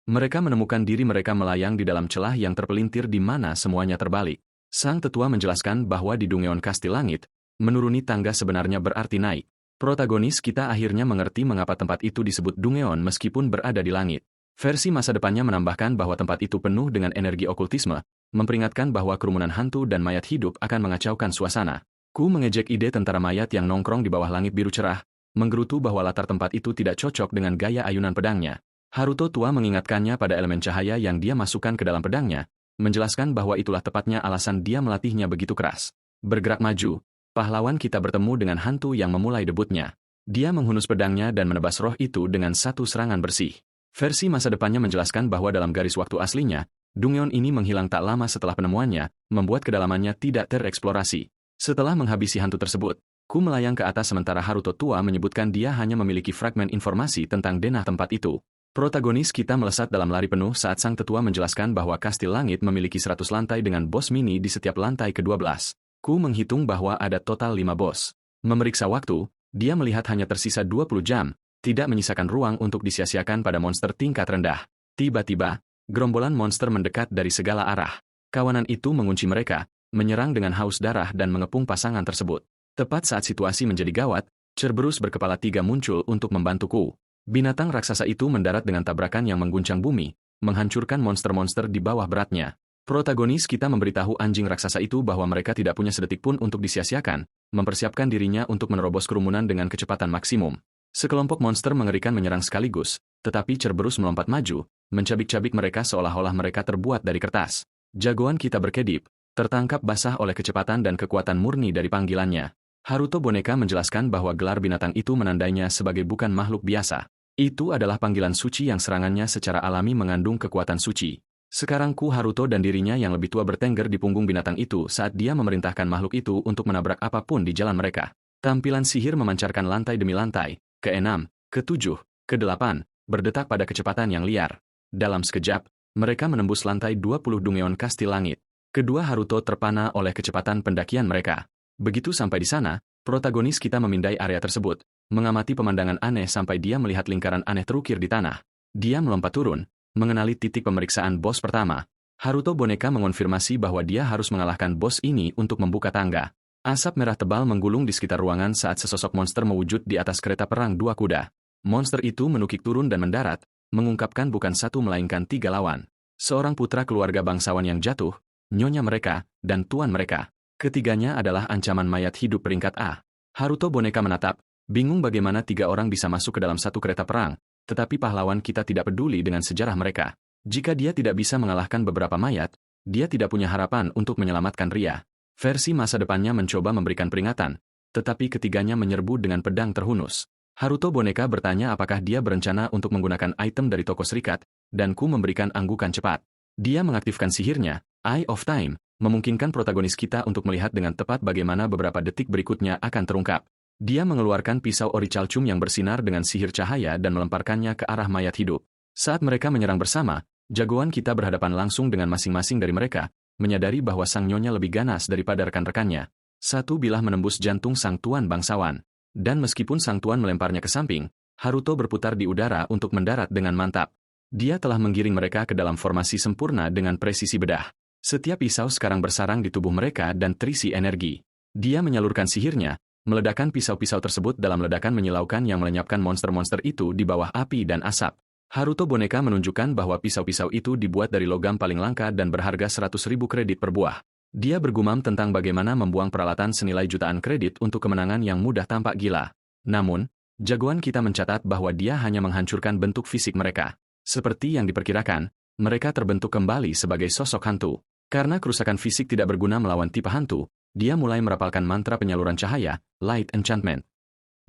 Mereka menemukan diri mereka melayang di dalam celah yang terpelintir di mana semuanya terbalik. Sang tetua menjelaskan bahwa di Dungeon Kastil Langit, menuruni tangga sebenarnya berarti naik. Protagonis kita akhirnya mengerti mengapa tempat itu disebut Dungeon meskipun berada di langit. Versi masa depannya menambahkan bahwa tempat itu penuh dengan energi okultisme, memperingatkan bahwa kerumunan hantu dan mayat hidup akan mengacaukan suasana. Ku mengejek ide tentara mayat yang nongkrong di bawah langit biru cerah, menggerutu bahwa latar tempat itu tidak cocok dengan gaya ayunan pedangnya. Haruto tua mengingatkannya pada elemen cahaya yang dia masukkan ke dalam pedangnya, menjelaskan bahwa itulah tepatnya alasan dia melatihnya begitu keras. Bergerak maju, pahlawan kita bertemu dengan hantu yang memulai debutnya. Dia menghunus pedangnya dan menebas roh itu dengan satu serangan bersih. Versi masa depannya menjelaskan bahwa dalam garis waktu aslinya, Dungeon ini menghilang tak lama setelah penemuannya, membuat kedalamannya tidak tereksplorasi. Setelah menghabisi hantu tersebut, Ku melayang ke atas sementara Haruto tua menyebutkan dia hanya memiliki fragmen informasi tentang denah tempat itu. Protagonis kita melesat dalam lari penuh saat sang tetua menjelaskan bahwa Kastil Langit memiliki 100 lantai dengan bos mini di setiap lantai ke-12. Ku menghitung bahwa ada total 5 bos. Memeriksa waktu, dia melihat hanya tersisa 20 jam, tidak menyisakan ruang untuk disia-siakan pada monster tingkat rendah. Tiba-tiba, gerombolan monster mendekat dari segala arah. Kawanan itu mengunci mereka, menyerang dengan haus darah dan mengepung pasangan tersebut. Tepat saat situasi menjadi gawat, Cerberus berkepala 3 muncul untuk membantuku. Binatang raksasa itu mendarat dengan tabrakan yang mengguncang bumi, menghancurkan monster-monster di bawah beratnya. Protagonis kita memberitahu anjing raksasa itu bahwa mereka tidak punya sedetik pun untuk disia-siakan, mempersiapkan dirinya untuk menerobos kerumunan dengan kecepatan maksimum. Sekelompok monster mengerikan menyerang sekaligus, tetapi Cerberus melompat maju, mencabik-cabik mereka seolah-olah mereka terbuat dari kertas. Jagoan kita berkedip, tertangkap basah oleh kecepatan dan kekuatan murni dari panggilannya. Haruto Boneka menjelaskan bahwa gelar binatang itu menandainya sebagai bukan makhluk biasa. Itu adalah panggilan suci yang serangannya secara alami mengandung kekuatan suci. Sekarang Ku Haruto dan dirinya yang lebih tua bertengger di punggung binatang itu saat dia memerintahkan makhluk itu untuk menabrak apapun di jalan mereka. Tampilan sihir memancarkan lantai demi lantai, ke-6, ke-7, ke-8, berdetak pada kecepatan yang liar. Dalam sekejap, mereka menembus lantai 20 Dungeon Kastil Langit. Kedua Haruto terpana oleh kecepatan pendakian mereka. Begitu sampai di sana, protagonis kita memindai area tersebut, mengamati pemandangan aneh sampai dia melihat lingkaran aneh terukir di tanah. Dia melompat turun, mengenali titik pemeriksaan bos pertama. Haruto Boneka mengonfirmasi bahwa dia harus mengalahkan bos ini untuk membuka tangga. Asap merah tebal menggulung di sekitar ruangan saat sesosok monster mewujud di atas kereta perang 2 kuda. Monster itu menukik turun dan mendarat, mengungkapkan bukan 1 melainkan 3 lawan. Seorang putra keluarga bangsawan yang jatuh, nyonya mereka, dan tuan mereka. Ketiganya adalah ancaman mayat hidup peringkat A. Haruto Boneka menatap, bingung bagaimana 3 orang bisa masuk ke dalam satu kereta perang, tetapi pahlawan kita tidak peduli dengan sejarah mereka. Jika dia tidak bisa mengalahkan beberapa mayat, dia tidak punya harapan untuk menyelamatkan Ria. Versi masa depannya mencoba memberikan peringatan, tetapi ketiganya menyerbu dengan pedang terhunus. Haruto Boneka bertanya apakah dia berencana untuk menggunakan item dari toko serikat, dan Ku memberikan anggukan cepat. Dia mengaktifkan sihirnya, Eye of Time, memungkinkan protagonis kita untuk melihat dengan tepat bagaimana beberapa detik berikutnya akan terungkap. Dia mengeluarkan pisau orichalcum yang bersinar dengan sihir cahaya dan melemparkannya ke arah mayat hidup. Saat mereka menyerang bersama, jagoan kita berhadapan langsung dengan masing-masing dari mereka, menyadari bahwa sang nyonya lebih ganas daripada rekan-rekannya. Satu bilah menembus jantung sang tuan bangsawan. Dan meskipun sang tuan melemparnya ke samping, Haruto berputar di udara untuk mendarat dengan mantap. Dia telah menggiring mereka ke dalam formasi sempurna dengan presisi bedah. Setiap pisau sekarang bersarang di tubuh mereka dan terisi energi. Dia menyalurkan sihirnya, meledakkan pisau-pisau tersebut dalam ledakan menyilaukan yang melenyapkan monster-monster itu di bawah api dan asap. Haruto Boneka menunjukkan bahwa pisau-pisau itu dibuat dari logam paling langka dan berharga 100.000 kredit per buah. Dia bergumam tentang bagaimana membuang peralatan senilai jutaan kredit untuk kemenangan yang mudah tampak gila. Namun, jagoan kita mencatat bahwa dia hanya menghancurkan bentuk fisik mereka. Seperti yang diperkirakan, mereka terbentuk kembali sebagai sosok hantu. Karena kerusakan fisik tidak berguna melawan tipe hantu, dia mulai merapalkan mantra penyaluran cahaya, Light Enchantment.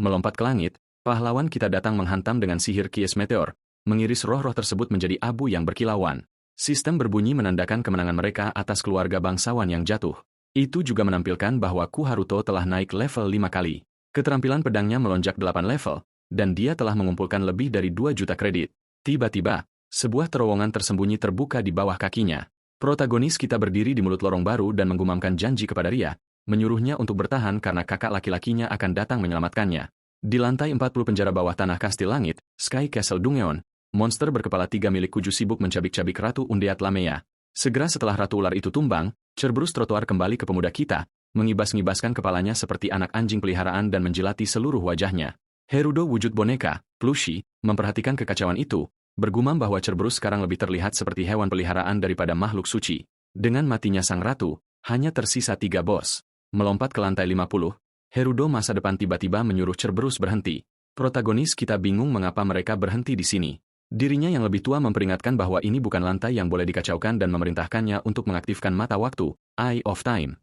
Melompat ke langit, Pahlawan kita datang menghantam dengan sihir kies meteor, mengiris roh-roh tersebut menjadi abu yang berkilauan. Sistem berbunyi menandakan kemenangan mereka atas keluarga bangsawan yang jatuh. Itu juga menampilkan bahwa Ku Haruto telah naik level 5 kali. Keterampilan pedangnya melonjak 8 level, dan dia telah mengumpulkan lebih dari 2 juta kredit. Tiba-tiba, sebuah terowongan tersembunyi terbuka di bawah kakinya. Protagonis kita berdiri di mulut lorong baru dan menggumamkan janji kepada Ria, menyuruhnya untuk bertahan karena kakak laki-lakinya akan datang menyelamatkannya. Di lantai 40 penjara bawah tanah Kastil Langit, Sky Castle Dungeon, monster berkepala 3 milik Kuju sibuk mencabik-cabik Ratu Undeat Lamea. Segera setelah Ratu Ular itu tumbang, Cerberus trotoar kembali ke pemuda kita, mengibas-ngibaskan kepalanya seperti anak anjing peliharaan dan menjilati seluruh wajahnya. Herudo wujud boneka, plushie, memperhatikan kekacauan itu, bergumam bahwa Cerberus sekarang lebih terlihat seperti hewan peliharaan daripada makhluk suci. Dengan matinya sang ratu, hanya tersisa 3 bos. Melompat ke lantai 50, Herudo masa depan tiba-tiba menyuruh Cerberus berhenti. Protagonis kita bingung mengapa mereka berhenti di sini. Dirinya yang lebih tua memperingatkan bahwa ini bukan lantai yang boleh dikacaukan dan memerintahkannya untuk mengaktifkan mata waktu, Eye of Time.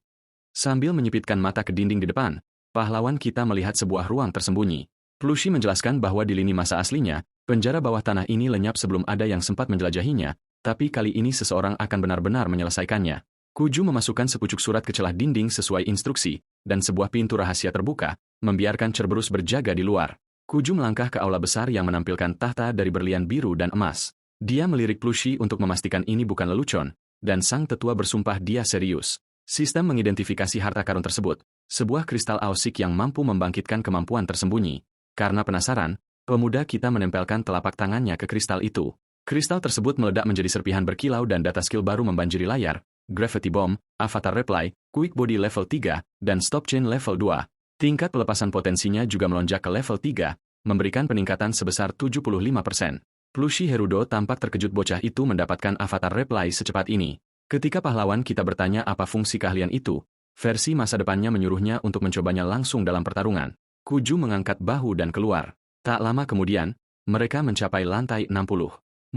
Sambil menyipitkan mata ke dinding di depan, pahlawan kita melihat sebuah ruang tersembunyi. Plushie menjelaskan bahwa di lini masa aslinya, penjara bawah tanah ini lenyap sebelum ada yang sempat menjelajahinya, tapi kali ini seseorang akan benar-benar menyelesaikannya. Kuju memasukkan sepucuk surat ke celah dinding sesuai instruksi, dan sebuah pintu rahasia terbuka, membiarkan Cerberus berjaga di luar. Kuju melangkah ke aula besar yang menampilkan tahta dari berlian biru dan emas. Dia melirik Plushie untuk memastikan ini bukan lelucon, dan sang tetua bersumpah dia serius. Sistem mengidentifikasi harta karun tersebut, sebuah kristal ausik yang mampu membangkitkan kemampuan tersembunyi. Karena penasaran, pemuda kita menempelkan telapak tangannya ke kristal itu. Kristal tersebut meledak menjadi serpihan berkilau dan data skill baru membanjiri layar. Gravity Bomb, Avatar Reply, Quick Body level 3, dan Stop Chain level 2. Tingkat pelepasan potensinya juga melonjak ke level 3, memberikan peningkatan sebesar 75%. Plushie Herudo tampak terkejut bocah itu mendapatkan Avatar Reply secepat ini. Ketika pahlawan kita bertanya apa fungsi keahlian itu, versi masa depannya menyuruhnya untuk mencobanya langsung dalam pertarungan. Kuju mengangkat bahu dan keluar. Tak lama kemudian, mereka mencapai lantai 60.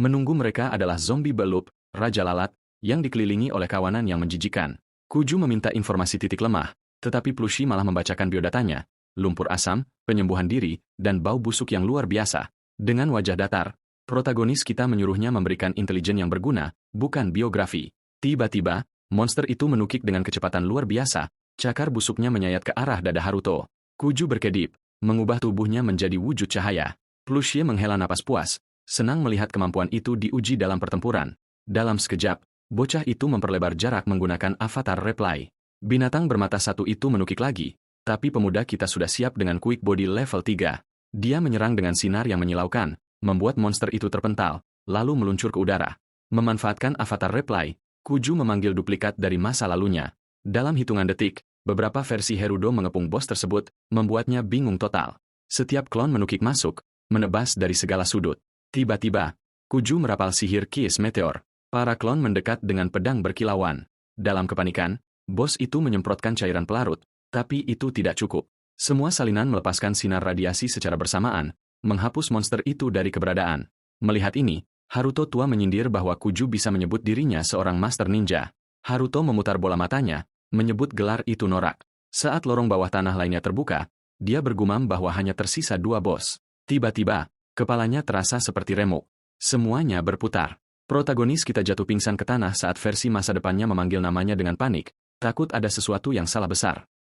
Menunggu mereka adalah zombie belup, Raja Lalat, yang dikelilingi oleh kawanan yang menjijikan. Kuju meminta informasi titik lemah, tetapi Plushie malah membacakan biodatanya, lumpur asam, penyembuhan diri, dan bau busuk yang luar biasa. Dengan wajah datar, protagonis kita menyuruhnya memberikan intelijen yang berguna, bukan biografi. Tiba-tiba, monster itu menukik dengan kecepatan luar biasa, cakar busuknya menyayat ke arah dada Haruto. Kuju berkedip, mengubah tubuhnya menjadi wujud cahaya. Plushie menghela napas puas, senang melihat kemampuan itu diuji dalam pertempuran. Dalam sekejap, bocah itu memperlebar jarak menggunakan Avatar Reply. Binatang bermata satu itu menukik lagi, tapi pemuda kita sudah siap dengan Quick Body level 3. Dia menyerang dengan sinar yang menyilaukan, membuat monster itu terpental, lalu meluncur ke udara. Memanfaatkan Avatar Reply, Kuju memanggil duplikat dari masa lalunya. Dalam hitungan detik, beberapa versi Herudo mengepung bos tersebut, membuatnya bingung total. Setiap klon menukik masuk, menebas dari segala sudut. Tiba-tiba, Kuju merapal sihir kies meteor. Para klon mendekat dengan pedang berkilauan. Dalam kepanikan, bos itu menyemprotkan cairan pelarut, tapi itu tidak cukup. Semua salinan melepaskan sinar radiasi secara bersamaan, menghapus monster itu dari keberadaan. Melihat ini, Haruto tua menyindir bahwa Kuju bisa menyebut dirinya seorang master ninja. Haruto memutar bola matanya, menyebut gelar itu norak. Saat lorong bawah tanah lainnya terbuka, dia bergumam bahwa hanya tersisa 2 bos. Tiba-tiba, kepalanya terasa seperti remuk. Semuanya berputar. Protagonis kita jatuh pingsan ke tanah saat versi masa depannya memanggil namanya dengan panik, takut ada sesuatu yang salah besar.